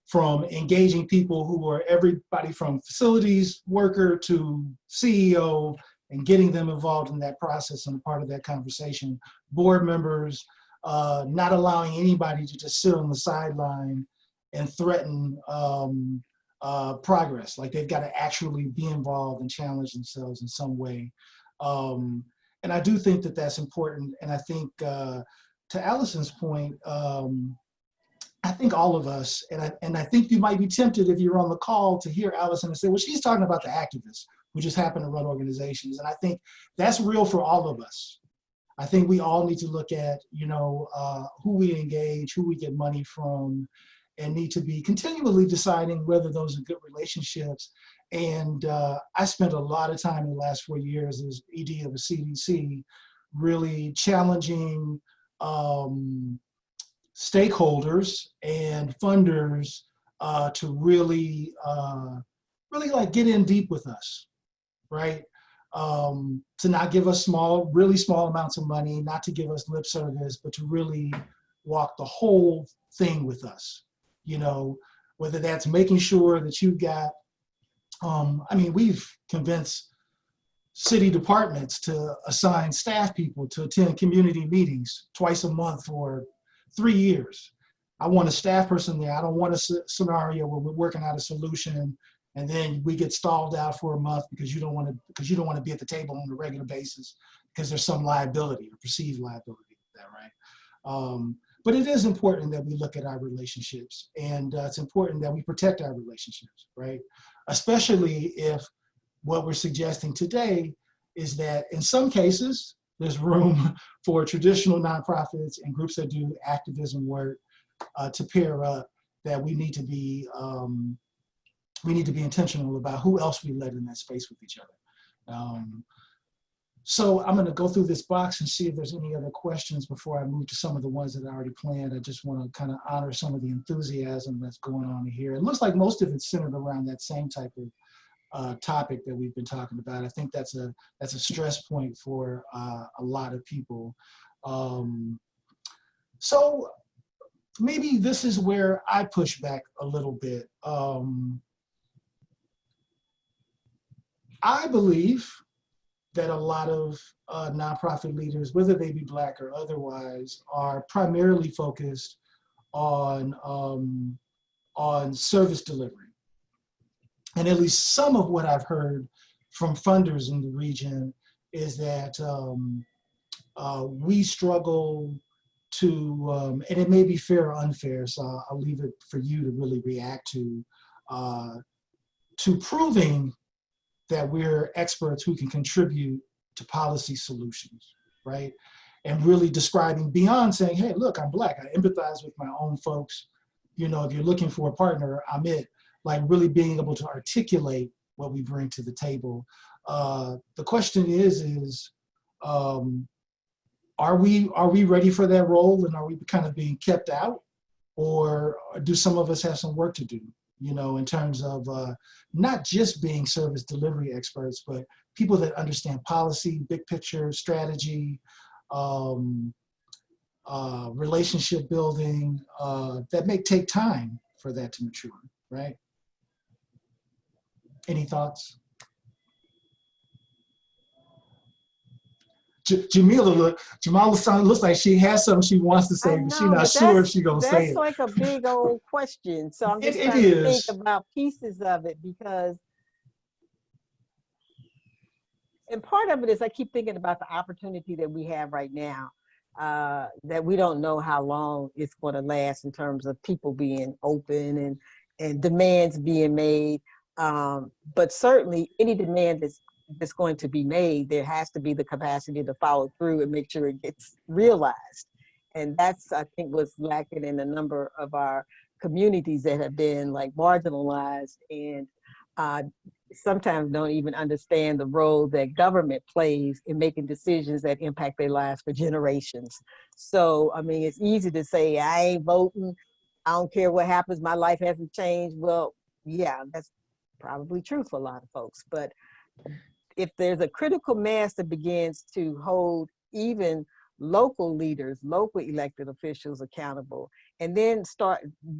from engaging people who are everybody from facilities worker to CEO, and getting them involved in that process and a part of that conversation. Board members, not allowing anybody to just sit on the sideline and threaten progress. Like, they've got to actually be involved and challenge themselves in some way. And I do think that that's important. And I think to Allison's point, I think all of us, and I think you might be tempted if you're on the call to hear Allison and say, well, she's talking about the activists who just happen to run organizations. And I think that's real for all of us. I think we all need to look at, who we engage, who we get money from, and need to be continually deciding whether those are good relationships. And I spent a lot of time in the last 4 years as ED of a CDC, really challenging stakeholders and funders to really like get in deep with us, right? to not give us really small amounts of money, not to give us lip service, but to really walk the whole thing with us. You know, whether that's making sure that you've got, I mean, we've convinced city departments to assign staff people to attend community meetings twice a month for 3 years. I want a staff person there. I don't want a scenario where we're working out a solution and then we get stalled out for a month because you don't want to be at the table on a regular basis because there's some liability or perceived liability with that, right? But it is important that we look at our relationships, and it's important that we protect our relationships, right? Especially if what we're suggesting today is that in some cases, there's room for traditional nonprofits and groups that do activism work to pair up, that we need to be intentional about who else we let in that space with each other. So I'm going to go through this box and see if there's any other questions before I move to some of the ones that I already planned. I just want to kind of honor some of the enthusiasm that's going on here. It looks like most of it's centered around that same type of topic that we've been talking about. I think that's a stress point for a lot of people. So maybe this is where I push back a little bit. I believe that a lot of nonprofit leaders, whether they be Black or otherwise, are primarily focused on service delivery. And at least some of what I've heard from funders in the region is that we struggle to, and it may be fair or unfair, so I'll leave it for you to really react to proving that we're experts who can contribute to policy solutions, right? And really describing beyond saying, hey, look, I'm Black, I empathize with my own folks. You know, if you're looking for a partner, I'm it. Like really being able to articulate what we bring to the table. The question is are we ready for that role, and are we kind of being kept out? Or do some of us have some work to do? You know, in terms of not just being service delivery experts, but people that understand policy, big picture, strategy, relationship building, that may take time for that to mature, right? Any thoughts? Jamala looks like she has something she wants to say, but she's not sure if she's gonna say it. That's like a big old question. So I'm just trying to think about pieces of it, because, and part of it is I keep thinking about the opportunity that we have right now, that we don't know how long it's going to last in terms of people being open and demands being made. But certainly any demand that's going to be made, there has to be the capacity to follow through and make sure it gets realized. And that's, I think, what's lacking in a number of our communities that have been like marginalized and sometimes don't even understand the role that government plays in making decisions that impact their lives for generations. So, I mean, it's easy to say, I ain't voting, I don't care what happens, my life hasn't changed. Well, yeah, that's probably true for a lot of folks. But if there's a critical mass that begins to hold even local leaders, local elected officials accountable, and then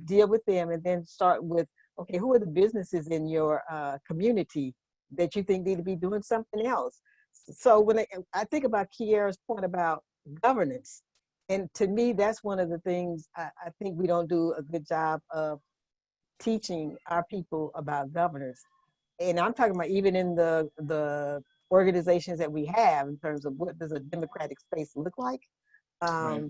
deal with them, and then start with, okay, who are the businesses in your community that you think need to be doing something else? So when I think about Keaira's point about governance, and to me, that's one of the things I think we don't do a good job of teaching our people about governance. And I'm talking about even in the organizations that we have in terms of what does a democratic space look like? Right.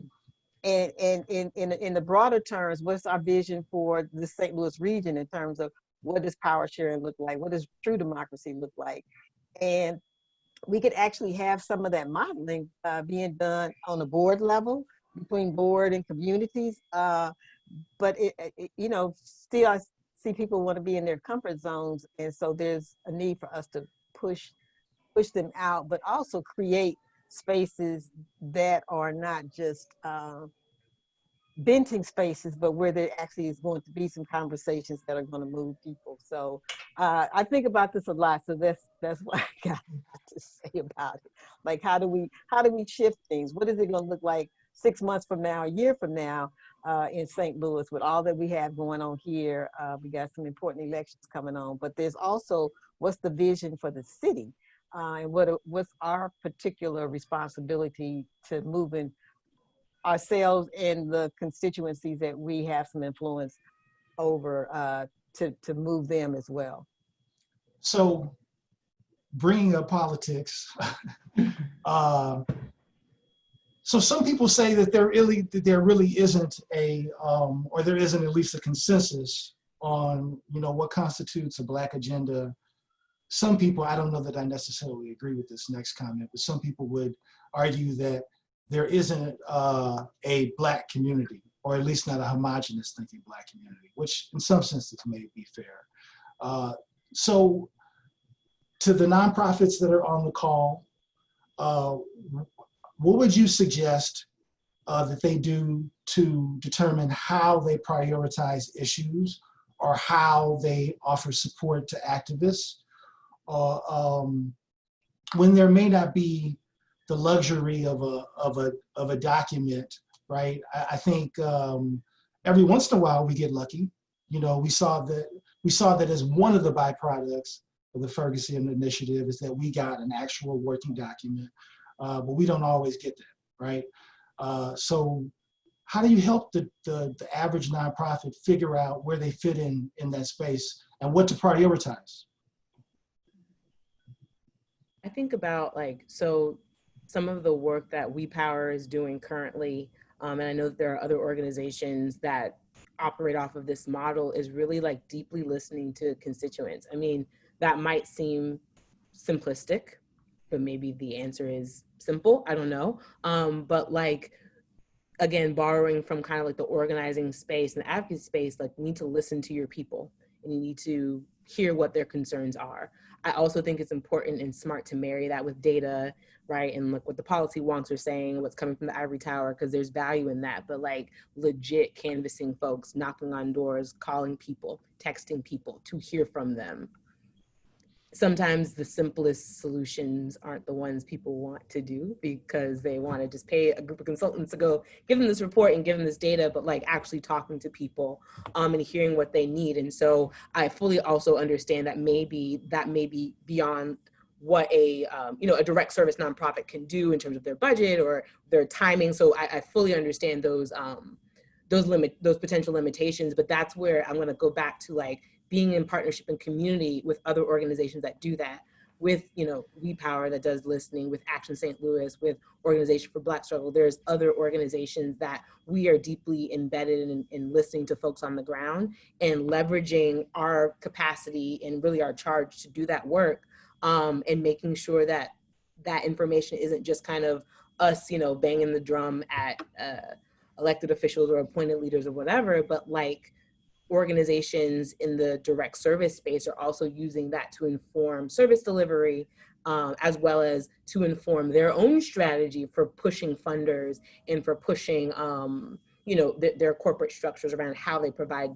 And in the broader terms, what's our vision for the St. Louis region in terms of what does power sharing look like? What does true democracy look like? And we could actually have some of that modeling being done on the board level between board and communities. But you know, still I see people want to be in their comfort zones. And so there's a need for us to push them out, but also create spaces that are not just venting spaces, but where there actually is going to be some conversations that are going to move people. So I think about this a lot. So that's what I got to say about it. Like, how do we shift things? What is it going to look like 6 months from now, a year from now, in St. Louis with all that we have going on here? We got some important elections coming on, but there's also what's the vision for the city, and what's our particular responsibility to moving ourselves and the constituencies that we have some influence over, to move them as well. So bringing up politics, so some people say that there really isn't or there isn't at least a consensus on, what constitutes a Black agenda. Some people, I don't know that I necessarily agree with this next comment, but some people would argue that there isn't a Black community, or at least not a homogenous thinking Black community, which in some senses may be fair. So to the nonprofits that are on the call, what would you suggest that they do to determine how they prioritize issues or how they offer support to activists? When there may not be the luxury of a document, right? I think every once in a while we get lucky. We saw that as one of the byproducts of the Ferguson Initiative is that we got an actual working document, but we don't always get that, right? So how do you help the average nonprofit figure out where they fit in that space and what to prioritize? I think about some of the work that WEPower is doing currently, and I know that there are other organizations that operate off of this model, is really deeply listening to constituents. I mean, that might seem simplistic, but maybe the answer is simple, I don't know. But again, borrowing from kind of the organizing space and the advocacy space, you need to listen to your people and you need to hear what their concerns are. I also think it's important and smart to marry that with data, right? And what the policy wonks are saying, what's coming from the ivory tower, because there's value in that, but legit canvassing folks, knocking on doors, calling people, texting people to hear from them. Sometimes the simplest solutions aren't the ones people want to do because they want to just pay a group of consultants to go give them this report and give them this data, but actually talking to people and hearing what they need. And so I fully also understand that may be beyond what a direct service nonprofit can do in terms of their budget or their timing. So I fully understand those potential limitations, but that's where I'm going to go back to being in partnership and community with other organizations that do that, with WEPower that does listening, with Action St. Louis, with Organization for Black Struggle. There's other organizations that we are deeply embedded in listening to folks on the ground and leveraging our capacity and really our charge to do that work, and making sure that that information isn't just kind of us, banging the drum at elected officials or appointed leaders or whatever, but organizations in the direct service space are also using that to inform service delivery, as well as to inform their own strategy for pushing funders and for pushing, their corporate structures around how they provide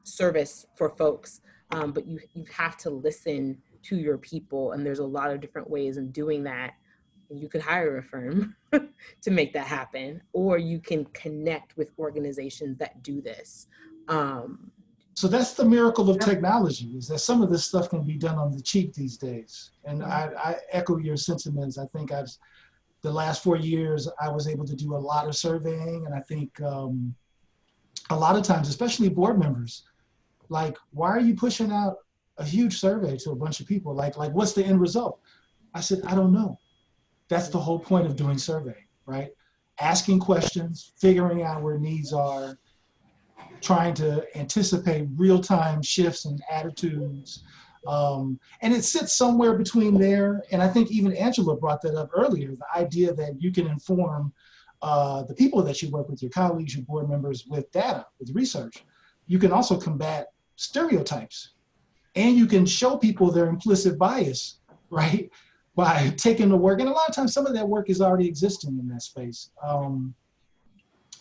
service for folks. But you have to listen to your people, and there's a lot of different ways in doing that. You could hire a firm to make that happen, or you can connect with organizations that do this. So that's the miracle of technology, is that some of this stuff can be done on the cheap these days. And I echo your sentiments. I think the last 4 years, I was able to do a lot of surveying. And I think a lot of times, especially board members, why are you pushing out a huge survey to a bunch of people? What's the end result? I said, I don't know. That's the whole point of doing survey, right? Asking questions, figuring out where needs are, trying to anticipate real-time shifts in attitudes. And it sits somewhere between there. And I think even Angela brought that up earlier, the idea that you can inform the people that you work with, your colleagues, your board members, with data, with research. You can also combat stereotypes. And you can show people their implicit bias, right? By taking the work. And a lot of times some of that work is already existing in that space.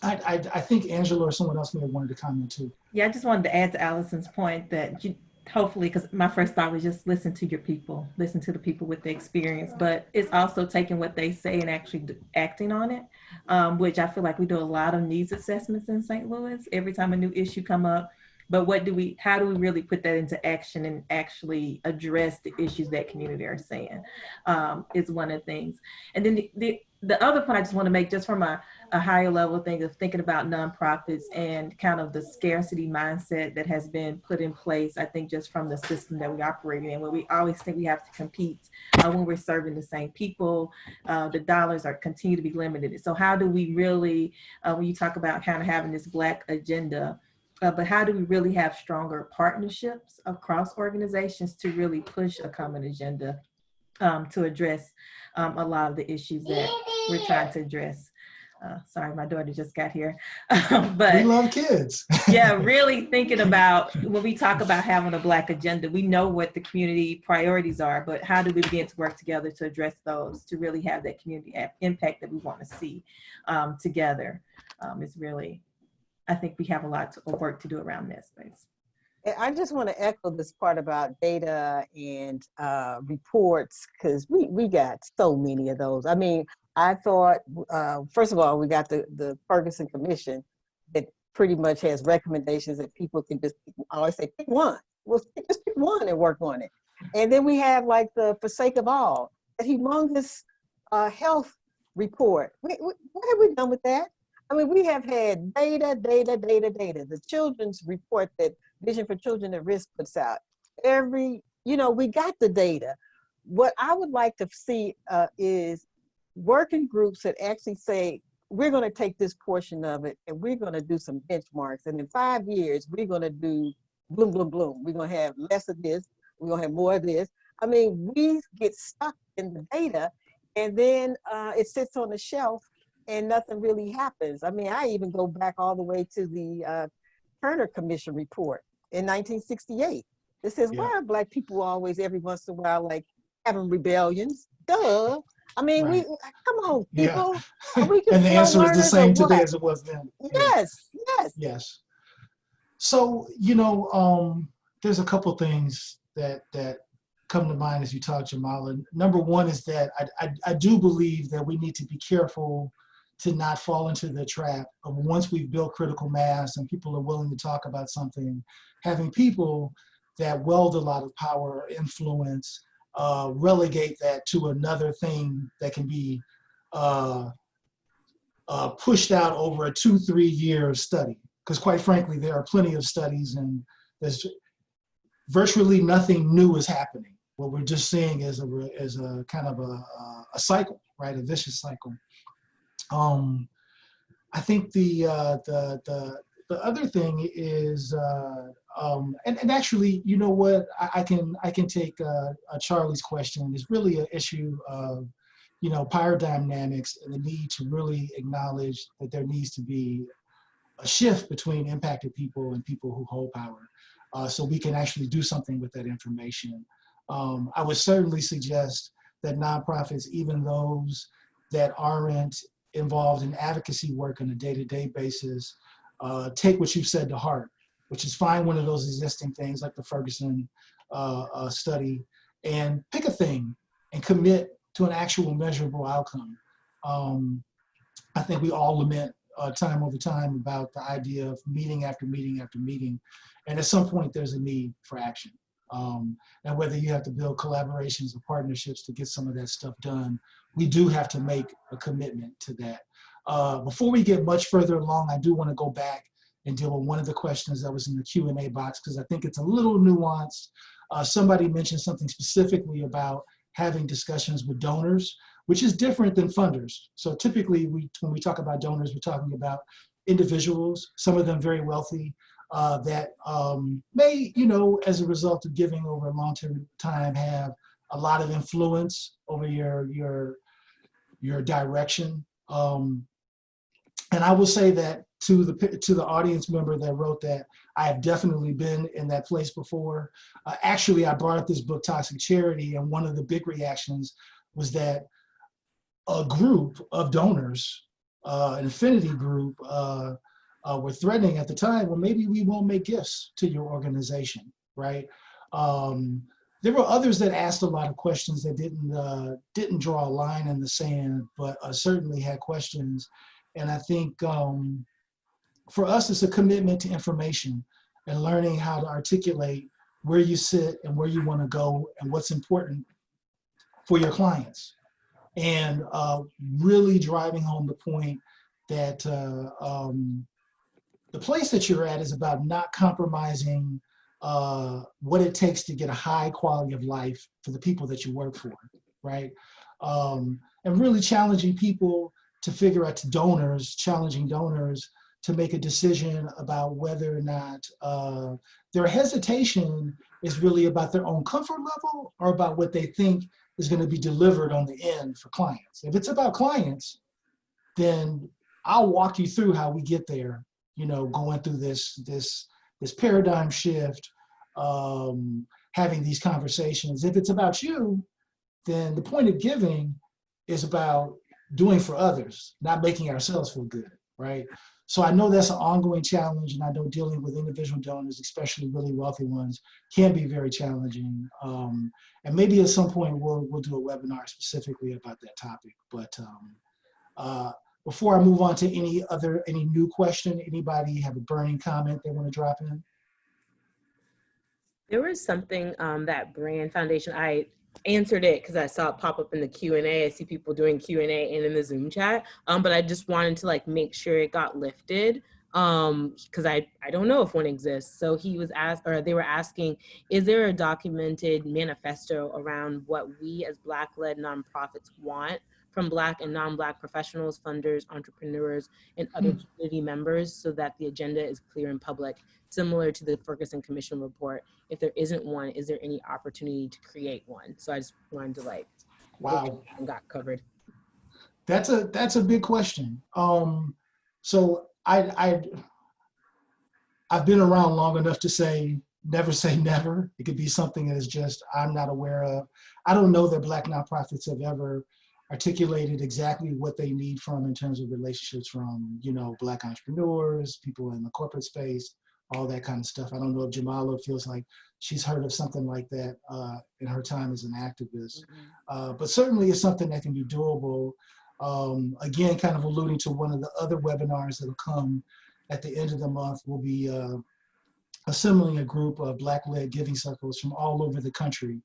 I think Angela or someone else may have wanted to comment too. Yeah, I just wanted to add to Allison's point that you hopefully, because my first thought was just listen to your people, listen to the people with the experience, but it's also taking what they say and actually acting on it, which I feel like we do a lot of needs assessments in St. Louis every time a new issue come up. But how do we really put that into action and actually address the issues that community are saying is one of the things. And then the other point I just want to make, just from a higher level thing of thinking about nonprofits and kind of the scarcity mindset that has been put in place, I think just from the system that we operate in, where we always think we have to compete when we're serving the same people, the dollars continue to be limited. So how do we really, when you talk about kind of having this Black agenda, but how do we really have stronger partnerships across organizations to really push a common agenda to address a lot of the issues that we're trying to address? Sorry, my daughter just got here. But we love kids. Yeah, really thinking about when we talk about having a Black agenda, we know what the community priorities are, but how do we begin to work together to address those, to really have that community impact that we want to see together is really, I think we have a lot of work to do around this space. I just want to echo this part about data and reports, because we got so many of those. I mean, I thought, first of all, we got the Ferguson Commission that pretty much has recommendations that people can just, I always say, pick one. Well, just pick one and work on it. And then we have like the For Sake of All, that humongous health report. What have we done with that? I mean, we have had data. The children's report that Vision for Children at Risk puts out. We got the data. What I would like to see is working groups that actually say, we're going to take this portion of it and we're going to do some benchmarks. And in 5 years, we're going to do bloom, bloom, bloom. We're going to have less of this. We're going to have more of this. I mean, we get stuck in the data and then it sits on the shelf and nothing really happens. I mean, I even go back all the way to the Turner Commission report in 1968. It says, why are Black people always, every once in a while, like having rebellions? Duh. I mean, Right. come on, people. Yeah. Are we just and the answer is the learners same or today what? as it was then. Yes. Yes. So, there's a couple things that come to mind as you talk, Jamala. Number one is that I do believe that we need to be careful to not fall into the trap of, once we've built critical mass and people are willing to talk about something, having people that wield a lot of power or influence relegate that to another thing that can be pushed out over a 2-3 year study. Because quite frankly, there are plenty of studies and there's virtually nothing new is happening. What we're just seeing is a kind of a cycle, right? A vicious cycle. I think the other thing is, and actually, you know what? I can take Charlie's question. It's really an issue of, power dynamics and the need to really acknowledge that there needs to be a shift between impacted people and people who hold power, so we can actually do something with that information. I would certainly suggest that nonprofits, even those that aren't involved in advocacy work on a day-to-day basis, take what you've said to heart, which is find one of those existing things like the Ferguson study and pick a thing and commit to an actual measurable outcome. I think we all lament time over time about the idea of meeting after meeting after meeting, and at some point there's a need for action. And whether you have to build collaborations or partnerships to get some of that stuff done, we do have to make a commitment to that. Before we get much further along, I do want to go back and deal with one of the questions that was in the Q&A box, because I think it's a little nuanced. Somebody mentioned something specifically about having discussions with donors, which is different than funders. So typically, when we talk about donors, we're talking about individuals, some of them very wealthy, that may, as a result of giving over a long-term time, have a lot of influence over your direction. And I will say that to the audience member that wrote that, I have definitely been in that place before. Actually, I brought up this book, Toxic Charity, and one of the big reactions was that a group of donors Infinity Group were threatening at the time, well, maybe we won't make gifts to your organization, right? There were others that asked a lot of questions that didn't draw a line in the sand, but certainly had questions. And I think for us, it's a commitment to information and learning how to articulate where you sit and where you want to go and what's important for your clients. And really driving home the point that the place that you're at is about not compromising what it takes to get a high quality of life for the people that you work for, right? And really challenging people to figure out, challenging donors to make a decision about whether or not their hesitation is really about their own comfort level or about what they think is going to be delivered on the end for clients. If it's about clients, then I'll walk you through how we get there, going through this paradigm shift, having these conversations. If it's about you, then the point of giving is about doing for others, not making ourselves feel good, right? So I know that's an ongoing challenge, and I know dealing with individual donors, especially really wealthy ones, can be very challenging. And maybe at some point we'll do a webinar specifically about that topic. But before I move on to any new question, anybody have a burning comment they want to drop in? There was something that Brand Foundation, I answered it because I saw it pop up in the Q&A. I see people doing Q&A and in the Zoom chat, but I just wanted to make sure it got lifted because I don't know if one exists. So they were asking, is there a documented manifesto around what we as Black-led nonprofits want from Black and non-Black professionals, funders, entrepreneurs, and other community members so that the agenda is clear and public, similar to the Ferguson Commission report? If there isn't one, is there any opportunity to create one? So I just wanted to wow, and got covered. That's a big question. So I've been around long enough to say never. It could be something that is just I'm not aware of. I don't know that Black nonprofits have ever articulated exactly what they need in terms of relationships from Black entrepreneurs, people in the corporate space, all that kind of stuff. I don't know if Jamala feels like she's heard of something like that in her time as an activist. But certainly it's something that can be doable. Again, kind of alluding to one of the other webinars that will come at the end of the month, we'll be assembling a group of Black-led giving circles from all over the country.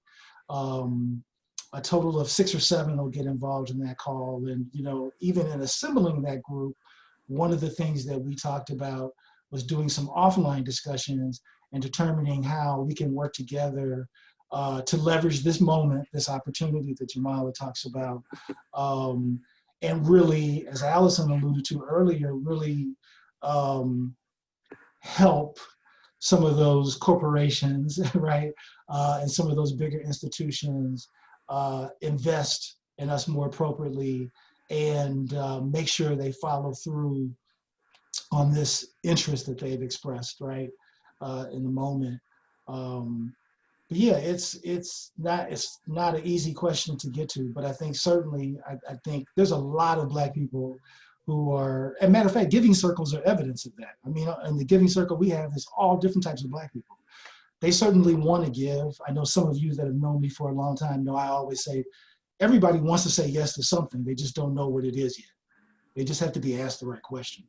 A total of 6 or 7 will get involved in that call. And even in assembling that group, one of the things that we talked about was doing some offline discussions and determining how we can work together to leverage this moment, this opportunity that Jamala talks about. And really, as Allison alluded to earlier, really help some of those corporations, right? And some of those bigger institutions invest in us more appropriately and make sure they follow through on this interest that they've expressed, right, in the moment. But yeah, it's not an easy question to get to, but I think certainly, I think there's a lot of Black people who are, as a matter of fact, giving circles are evidence of that. I mean, in the giving circle we have is all different types of Black people. They certainly want to give. I know some of you that have known me for a long time know I always say, everybody wants to say yes to something. They just don't know what it is yet. They just have to be asked the right question.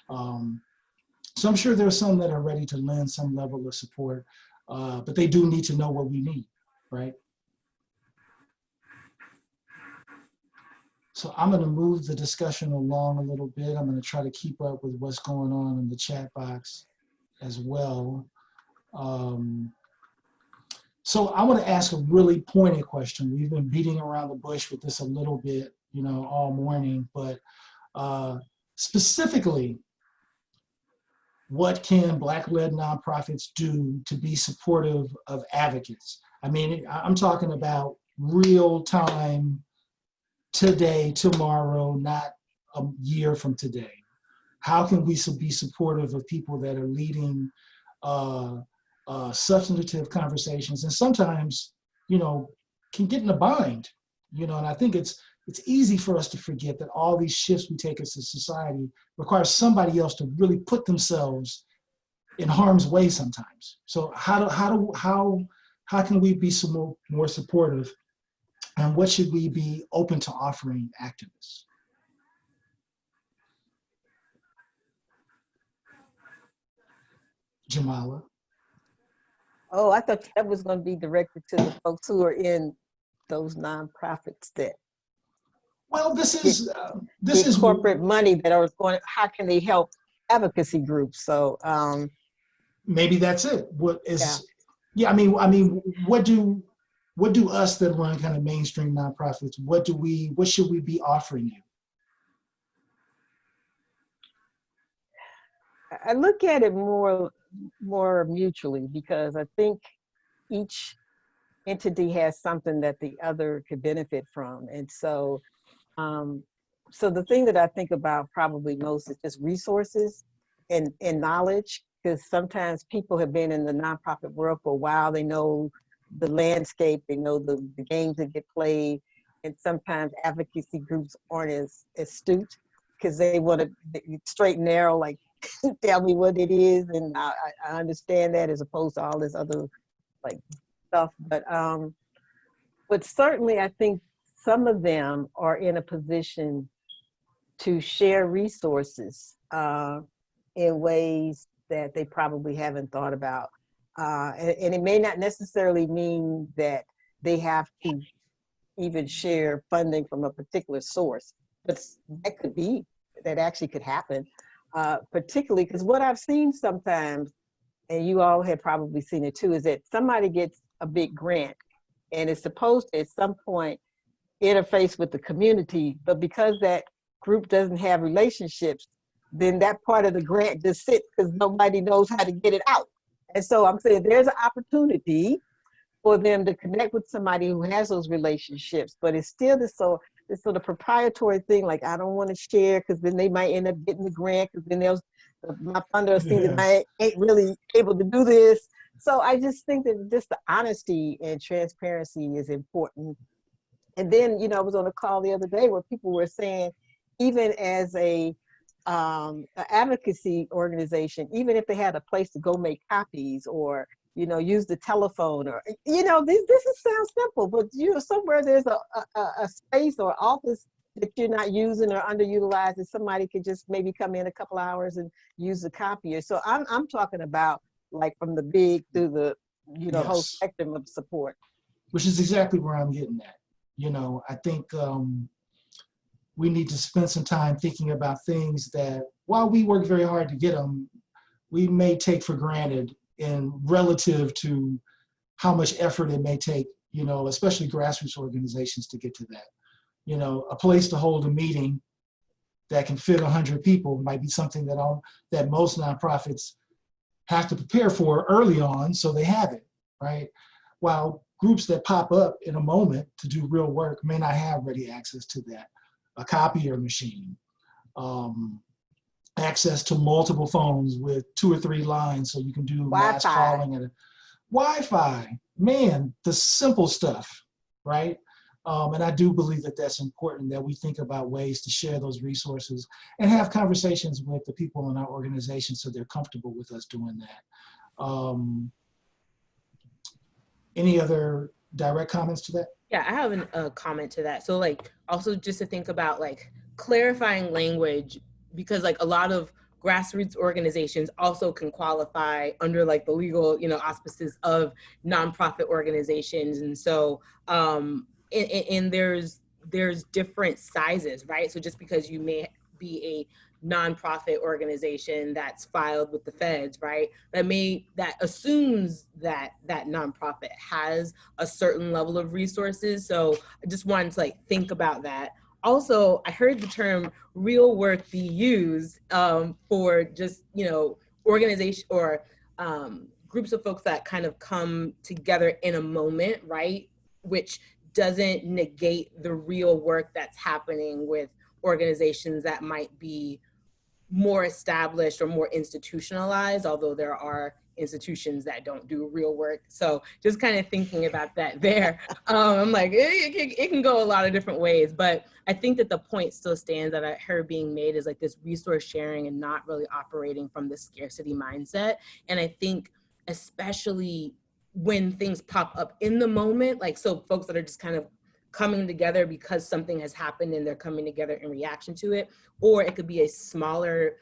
So I'm sure there are some that are ready to lend some level of support, but they do need to know what we need, right? So I'm going to move the discussion along a little bit. I'm going to try to keep up with what's going on in the chat box as well. So I want to ask a really pointed question. We've been beating around the bush with this a little bit, all morning, but specifically, what can Black-led nonprofits do to be supportive of advocates? I mean, I'm talking about real time, today, tomorrow, not a year from today. How can we be supportive of people that are leading substantive conversations and sometimes, can get in a bind, and I think it's it's easy for us to forget that all these shifts we take as a society require somebody else to really put themselves in harm's way sometimes. So how can we be some more supportive, and what should we be open to offering activists? Jamala. Oh, I thought that was going to be directed to the folks who are in those nonprofits that Well, this get is corporate money that are going. How can they help advocacy groups? So maybe that's it. What is? Yeah. Yeah, I mean, what do us that run kind of mainstream nonprofits? What should we be offering you? I look at it more mutually, because I think each entity has something that the other could benefit from. And so, so the thing that I think about probably most is just resources and knowledge, because sometimes people have been in the nonprofit world for a while. They know the landscape, they know the games that get played, and sometimes advocacy groups aren't as astute because they want to straight and narrow, like, tell me what it is, and I understand that, as opposed to all this other like stuff. But certainly I think some of them are in a position to share resources in ways that they probably haven't thought about. And it may not necessarily mean that they have to even share funding from a particular source, but that actually could happen. Particularly because what I've seen sometimes, and you all have probably seen it too, is that somebody gets a big grant and is supposed to at some point interface with the community, but because that group doesn't have relationships, then that part of the grant just sits because nobody knows how to get it out. And so I'm saying there's an opportunity for them to connect with somebody who has those relationships, but it's still this sort of proprietary thing, like, I don't want to share because then they might end up getting the grant, because then my funder will see that I ain't really able to do this. So I just think that just the honesty and transparency is important. And then, I was on a call the other day where people were saying, even as an advocacy organization, even if they had a place to go make copies or use the telephone, or this sounds simple, but somewhere there's a space or office that you're not using or underutilized, and somebody could just maybe come in a couple hours and use the copier. So I'm talking about, like, from the big through the Yes. whole spectrum of support. Which is exactly where I'm getting at. I think we need to spend some time thinking about things that, while we work very hard to get them, we may take for granted in relative to how much effort it may take, especially grassroots organizations, to get to that. A place to hold a meeting that can fit 100 people might be something that most nonprofits have to prepare for early on, so they have it, right? While groups that pop up in a moment to do real work may not have ready access to that. A copier machine, access to multiple phones with 2 or 3 lines so you can do mass calling, and Wi-Fi, man, the simple stuff, right? And I do believe that that's important, that we think about ways to share those resources and have conversations with the people in our organization so they're comfortable with us doing that. Any other direct comments to that? Yeah, I have a comment to that. So, like, also just to think about, like, clarifying language, because, like, a lot of grassroots organizations also can qualify under, like, the legal, auspices of nonprofit organizations. And so, and there's different sizes, right? So just because you may be a nonprofit organization that's filed with the feds, right? That assumes that nonprofit has a certain level of resources. So I just wanted to, like, think about that. Also, I heard the term real work be used for just, organization or groups of folks that kind of come together in a moment, right? Which doesn't negate the real work that's happening with organizations that might be more established or more institutionalized, although there are, institutions that don't do real work. So just kind of thinking about that there. I'm like, it can go a lot of different ways, but I think that the point still stands that I heard being made is like this resource sharing and not really operating from the scarcity mindset. And I think especially when things pop up in the moment, like, so folks that are just kind of coming together because something has happened and they're coming together in reaction to it, or it could be a smaller,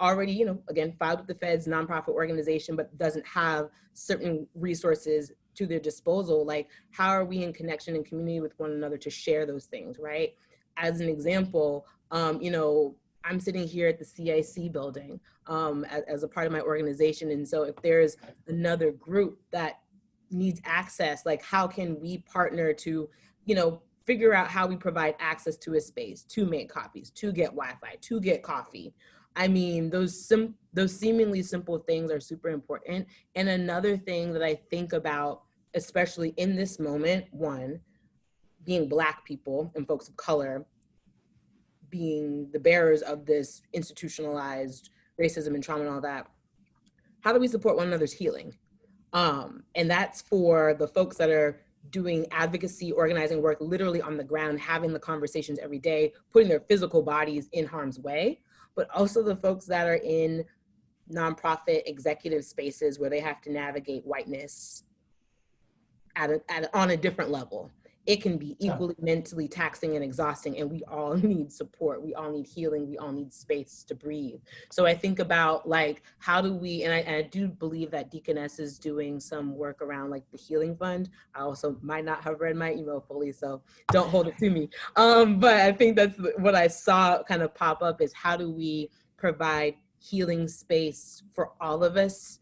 already, again, filed with the feds, nonprofit organization, but doesn't have certain resources to their disposal. Like, how are we in connection and community with one another to share those things, right? As an example, I'm sitting here at the CIC building as a part of my organization. And so if there's another group that needs access, like how can we partner to, figure out how we provide access to a space, to make copies, to get Wi-Fi, to get coffee. I mean, those seemingly simple things are super important. And another thing that I think about, especially in this moment, one, being Black people and folks of color, being the bearers of this institutionalized racism and trauma and all that, how do we support one another's healing? And that's for the folks that are doing advocacy, organizing work, literally on the ground, having the conversations every day, putting their physical bodies in harm's way, but also the folks that are in nonprofit executive spaces where they have to navigate whiteness on a different level. It can be equally mentally taxing and exhausting, and we all need support. We all need healing. We all need space to breathe. So I think about like, how do we, and I do believe that Deaconess is doing some work around like the Healing Fund. I also might not have read my email fully, so don't hold it to me. But I think that's what I saw kind of pop up is how do we provide healing space for all of us?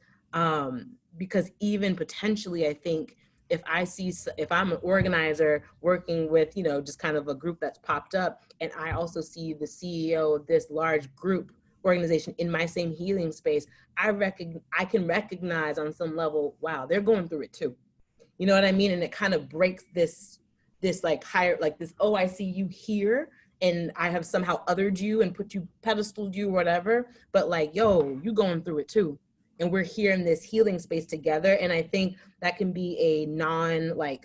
Because even potentially, I think, if I'm an organizer working with, just kind of a group that's popped up, and I also see the CEO of this large group organization in my same healing space, I can recognize on some level, wow, they're going through it too. You know what I mean? And it kind of breaks this like higher, like this, oh, I see you here, and I have somehow othered you and put you, pedestaled you, whatever, but like, yo, you going through it too. And we're here in this healing space together. And I think that can be a I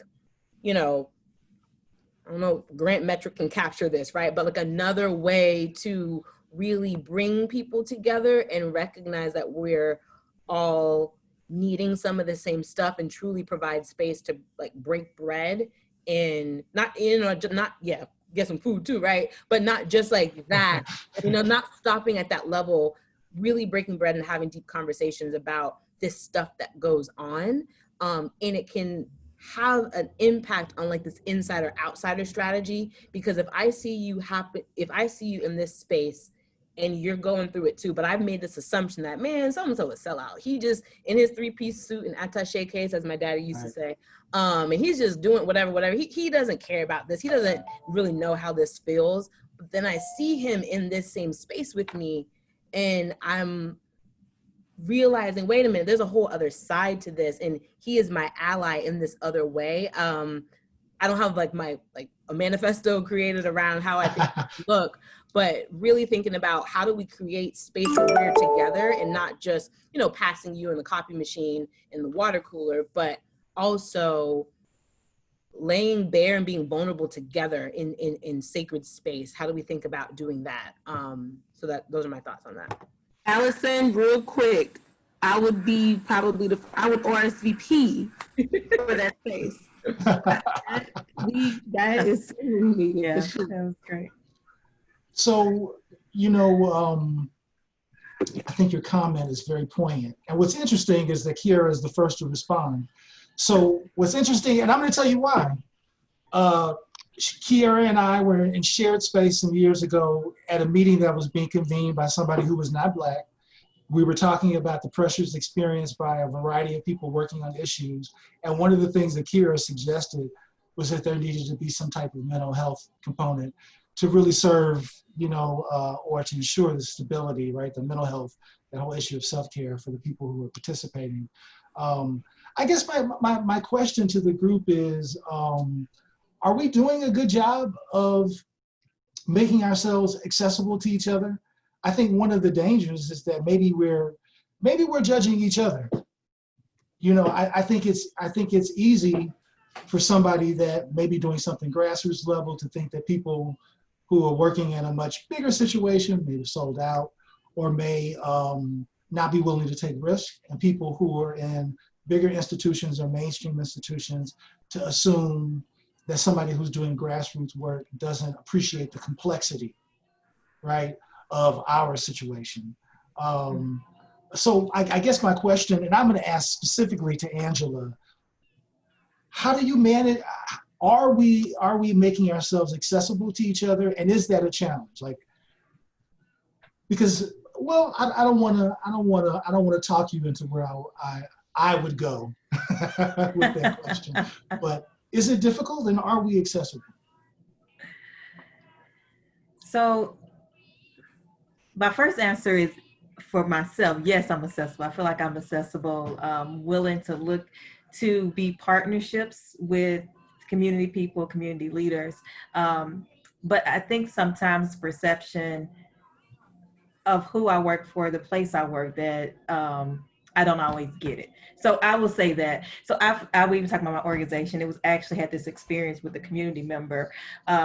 don't know, Grant Metric can capture this, right? But like another way to really bring people together and recognize that we're all needing some of the same stuff and truly provide space to like break bread and get some food too, right? But not just like that, not stopping at that level, really breaking bread and having deep conversations about this stuff that goes on. And it can have an impact on like this insider outsider strategy, because if I see you in this space and you're going through it too, but I've made this assumption that, man, so-and-so is sellout. He just in his 3-piece suit and attache case, as my daddy used to say, and he's just doing whatever. He doesn't care about this. He doesn't really know how this feels. But then I see him in this same space with me, and I'm realizing, wait a minute, there's a whole other side to this, and he is my ally in this other way. I don't have like a manifesto created around how I think look, but really thinking about how do we create space where we're together and not just, passing you in the coffee machine in the water cooler, but also laying bare and being vulnerable together in sacred space. How do we think about doing that? So those are my thoughts on that. Allison, real quick, I would be probably I would RSVP for that space. That is needed. Yeah, for sure. that was great. So, I think your comment is very poignant. And what's interesting is that Keaira is the first to respond. So what's interesting, and I'm going to tell you why. Keaira and I were in shared space some years ago at a meeting that was being convened by somebody who was not Black. We were talking about the pressures experienced by a variety of people working on issues. And one of the things that Keaira suggested was that there needed to be some type of mental health component to really serve, or to ensure the stability, right? The mental health, the whole issue of self-care for the people who are participating. I guess my question to the group is, are we doing a good job of making ourselves accessible to each other? I think one of the dangers is that maybe we're maybe we're judging each other. You know, I think it's easy for somebody that may be doing something grassroots level to think that people who are working in a much bigger situation may have sold out or may not be willing to take risks, and people who are in bigger institutions or mainstream institutions to assume that somebody who's doing grassroots work doesn't appreciate the complexity, right, of our situation. So I guess my question, and I'm going to ask specifically to Angela, how do you manage? Are we making ourselves accessible to each other, and is that a challenge? Like, because well, I don't want to talk you into where I would go with that question, but is it difficult, and are we accessible? So my first answer is for myself. Yes, I'm accessible. I feel like I'm accessible, willing to look to be partnerships with community people, community leaders. But I think sometimes perception of who I work for, the place I work, that I don't always get it. So I will say that. So I will even talk about my organization. It was actually had this experience with a community member.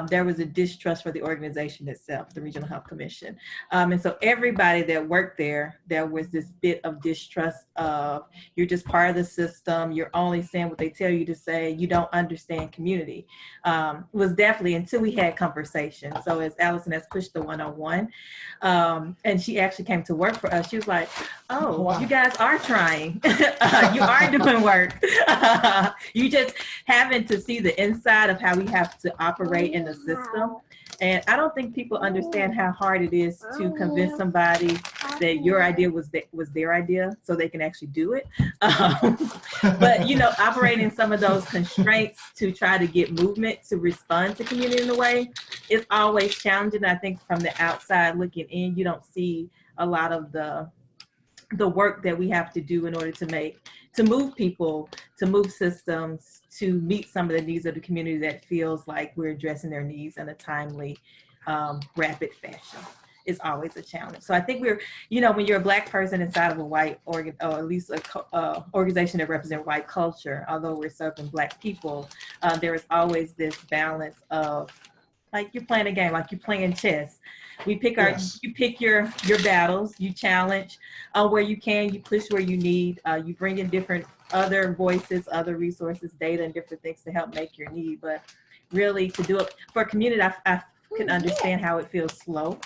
There was a distrust for the organization itself, the Regional Health Commission. And so everybody that worked there was this bit of distrust of, you're just part of the system. You're only saying what they tell you to say. You don't understand community. It was definitely until we had conversation. So as Allison has pushed the 101, and she actually came to work for us, she was like, oh, wow, you guys are trying. You are doing work. You just having to see the inside of how we have to operate in the system. And I don't think people understand how hard it is to convince somebody that your idea was their idea so they can actually do it. But, you know, operating some of those constraints to try to get movement to respond to community in a way is always challenging. I think from the outside looking in, you don't see a lot of the work that we have to do in order to move people, to move systems, to meet some of the needs of the community that feels like we're addressing their needs in a timely, rapid fashion. It's always a challenge. So I think we're, you know, when you're a Black person inside of a white organ, or at least a organization that represents white culture, although we're serving Black people, there is always this balance of, like you're playing a game, like you're playing chess. We pick our, yes. You pick your battles, you challenge where you can, you push where you need, you bring in different other voices, other resources, data, and different things to help make your need. But really to do it for a community, I can understand how it feels slow,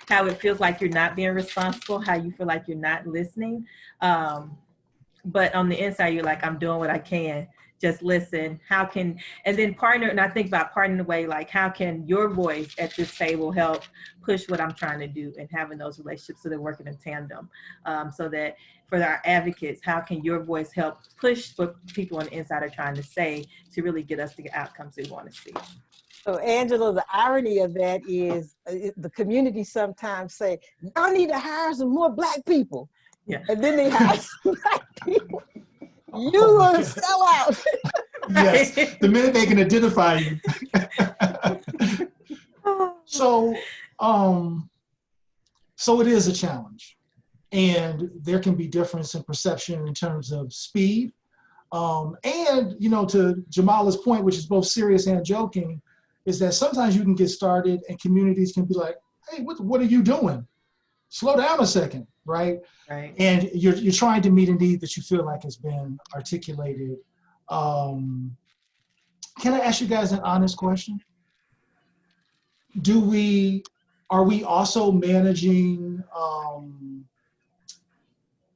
how it feels like you're not being responsible, how you feel like you're not listening. But on the inside, you're like, I'm doing what I can. Just listen. How can, and then partner, and I think about partnering in a way like, how can your voice at this table help push what I'm trying to do, and having those relationships so they're working in tandem. So that for our advocates, how can your voice help push what people on the inside are trying to say to really get us the outcomes we want to see. So Angela, the irony of that is the community sometimes say, y'all need to hire some more Black people. Yeah. And then they hire some Black people. You will sell out. Yes, the minute they can identify you. So it is a challenge, and there can be difference in perception in terms of speed. And, you know, to Jamala's point, which is both serious and joking, is that sometimes you can get started and communities can be like, hey, what are you doing? Slow down a second, right? Right. And you're trying to meet a need that you feel like has been articulated. Can I ask you guys an honest question? Are we also managing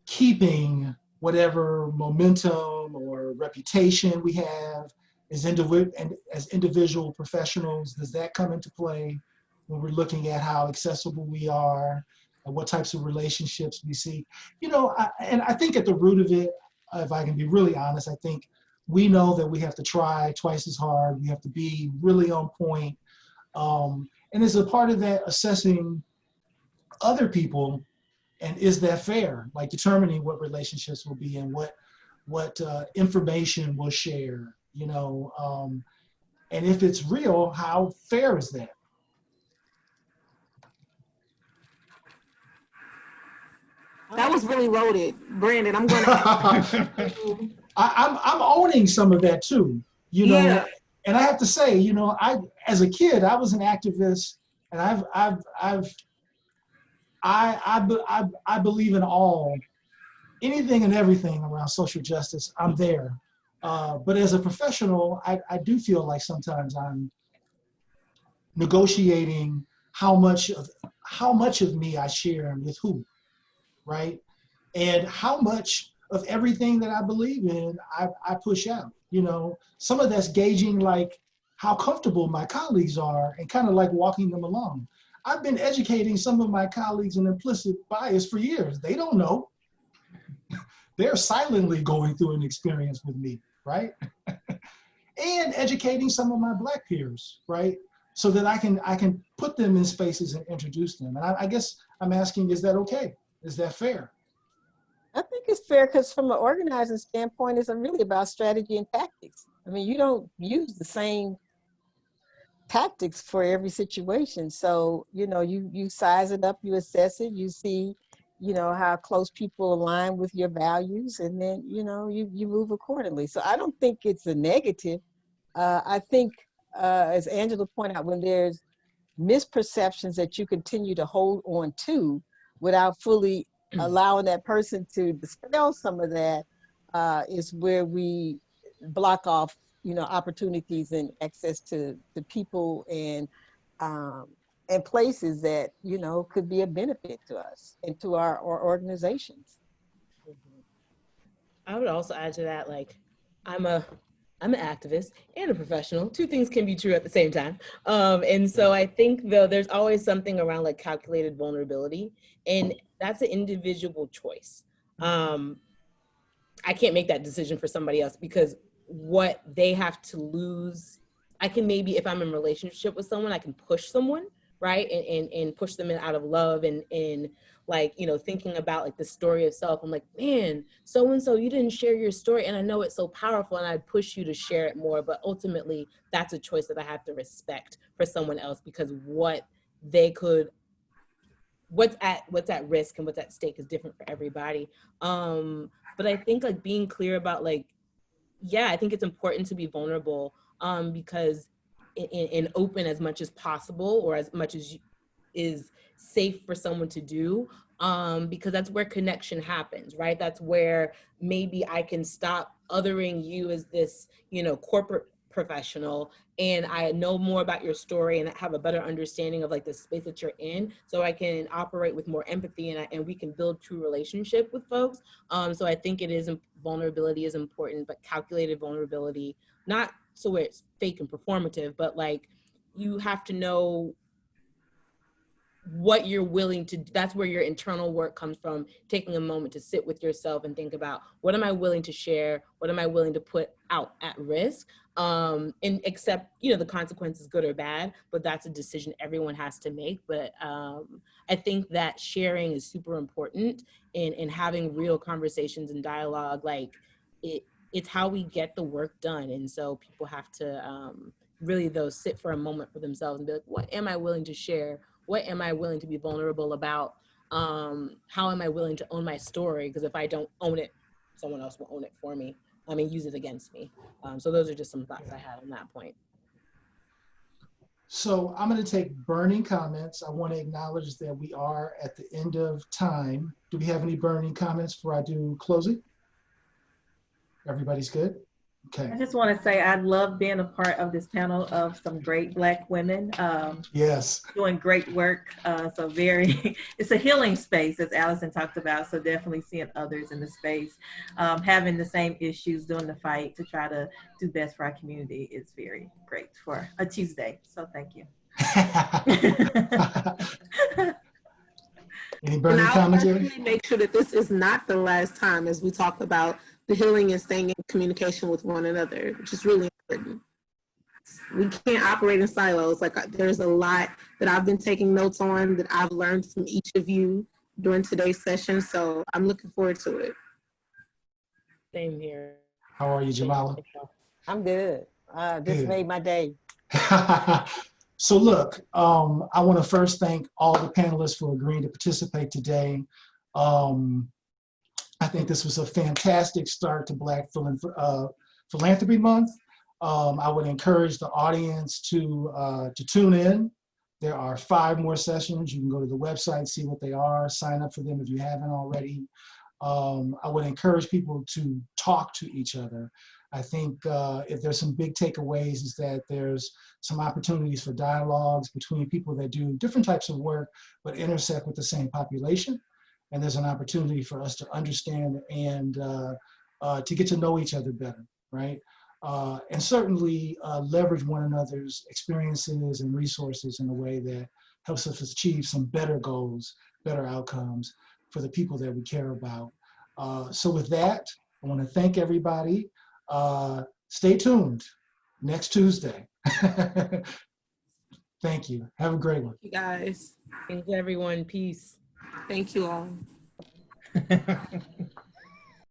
keeping whatever momentum or reputation we have as individual professionals? Does that come into play when we're looking at how accessible we are and what types of relationships we see? You know, and I think at the root of it, if I can be really honest, I think we know that we have to try twice as hard. We have to be really on point. And as a part of that, assessing other people, and is that fair? Like determining what relationships will be and what information we'll share, you know, and if it's real, how fair is that? That was really loaded. Brandon, I'm going to. I'm owning some of that too, you know, Yeah. and I have to say, you know, as a kid, I was an activist, and I believe in anything and everything around social justice. I'm there. But as a professional, I do feel like sometimes I'm negotiating how much of me I share and with who, right? And how much of everything that I believe in, I push out. You know, some of that's gauging like how comfortable my colleagues are and kind of like walking them along. I've been educating some of my colleagues in implicit bias for years. They don't know. They're silently going through an experience with me, right? And educating some of my Black peers, right? So that I can put them in spaces and introduce them. And I guess I'm asking, is that okay? Is that fair? I think it's fair because from an organizing standpoint, it's really about strategy and tactics. I mean, you don't use the same tactics for every situation. So, you know, you size it up, you assess it, you see, you know, how close people align with your values, and then, you know, you move accordingly. So I don't think it's a negative. I think, as Angela pointed out, when there's misperceptions that you continue to hold on to without fully allowing that person to dispel some of that, is where we block off, you know, opportunities and access to people and places that, you know, could be a benefit to us and to our organizations. I would also add to that, like, I'm an activist and a professional. Two things can be true at the same time. And so I think, though, there's always something around like calculated vulnerability, and that's an individual choice. I can't make that decision for somebody else, because what they have to lose, I can maybe, if I'm in a relationship with someone, I can push someone, right? And push them in out of love and like, you know, thinking about like the story of self. I'm like, man, so-and-so, you didn't share your story. And I know it's so powerful, and I'd push you to share it more. But ultimately, that's a choice that I have to respect for someone else, because what's at risk and what's at stake is different for everybody. But I think like being clear about like, yeah, I think it's important to be vulnerable, because and open as much as possible, or as much as is safe for someone to do, because that's where connection happens, right? That's where maybe I can stop othering you as this, you know, corporate professional, and I know more about your story and have a better understanding of like the space that you're in, so I can operate with more empathy, and we can build true relationship with folks. So I think vulnerability is important, but calculated vulnerability, not so where it's fake and performative, but like you have to know what you're willing to, that's where your internal work comes from, taking a moment to sit with yourself and think about, what am I willing to share? What am I willing to put out at risk? And accept, you know, the consequences, good or bad, but that's a decision everyone has to make. But I think that sharing is super important, and having real conversations and dialogue, like it's how we get the work done. And so people have to really though sit for a moment for themselves and be like, what am I willing to share? What am I willing to be vulnerable about? How am I willing to own my story? Because if I don't own it, someone else will own it for me. I mean, use it against me. So those are just some thoughts I had on that point. So I'm going to take burning comments. I want to acknowledge that we are at the end of time. Do we have any burning comments before I do closing? Everybody's good? Okay. I just want to say I love being a part of this panel of some great Black women. Yes. Doing great work. So it's a healing space, as Allison talked about. So definitely seeing others in the space, having the same issues, doing the fight to try to do best for our community is very great for a Tuesday. So thank you. Any burning and commentary? I'll make sure that this is not the last time as we talk about the healing and staying in communication with one another, which is really important. We can't operate in silos. Like there's a lot that I've been taking notes on that I've learned from each of you during today's session. So I'm looking forward to it. Same here. How are you, Jamala? I'm good. This made my day. So look, I want to first thank all the panelists for agreeing to participate today. I think this was a fantastic start to Black Philanthropy Month. I would encourage the audience to tune in. There are 5 more sessions. You can go to the website, see what they are, sign up for them if you haven't already. I would encourage people to talk to each other. I think if there's some big takeaways is that there's some opportunities for dialogues between people that do different types of work, but intersect with the same population. And there's an opportunity for us to understand and to get to know each other better, right? And certainly leverage one another's experiences and resources in a way that helps us achieve some better goals, better outcomes for the people that we care about. So with that, I want to thank everybody. Stay tuned next Tuesday. Thank you. Have a great one. You guys, Thanks, everyone. Peace. thank you all.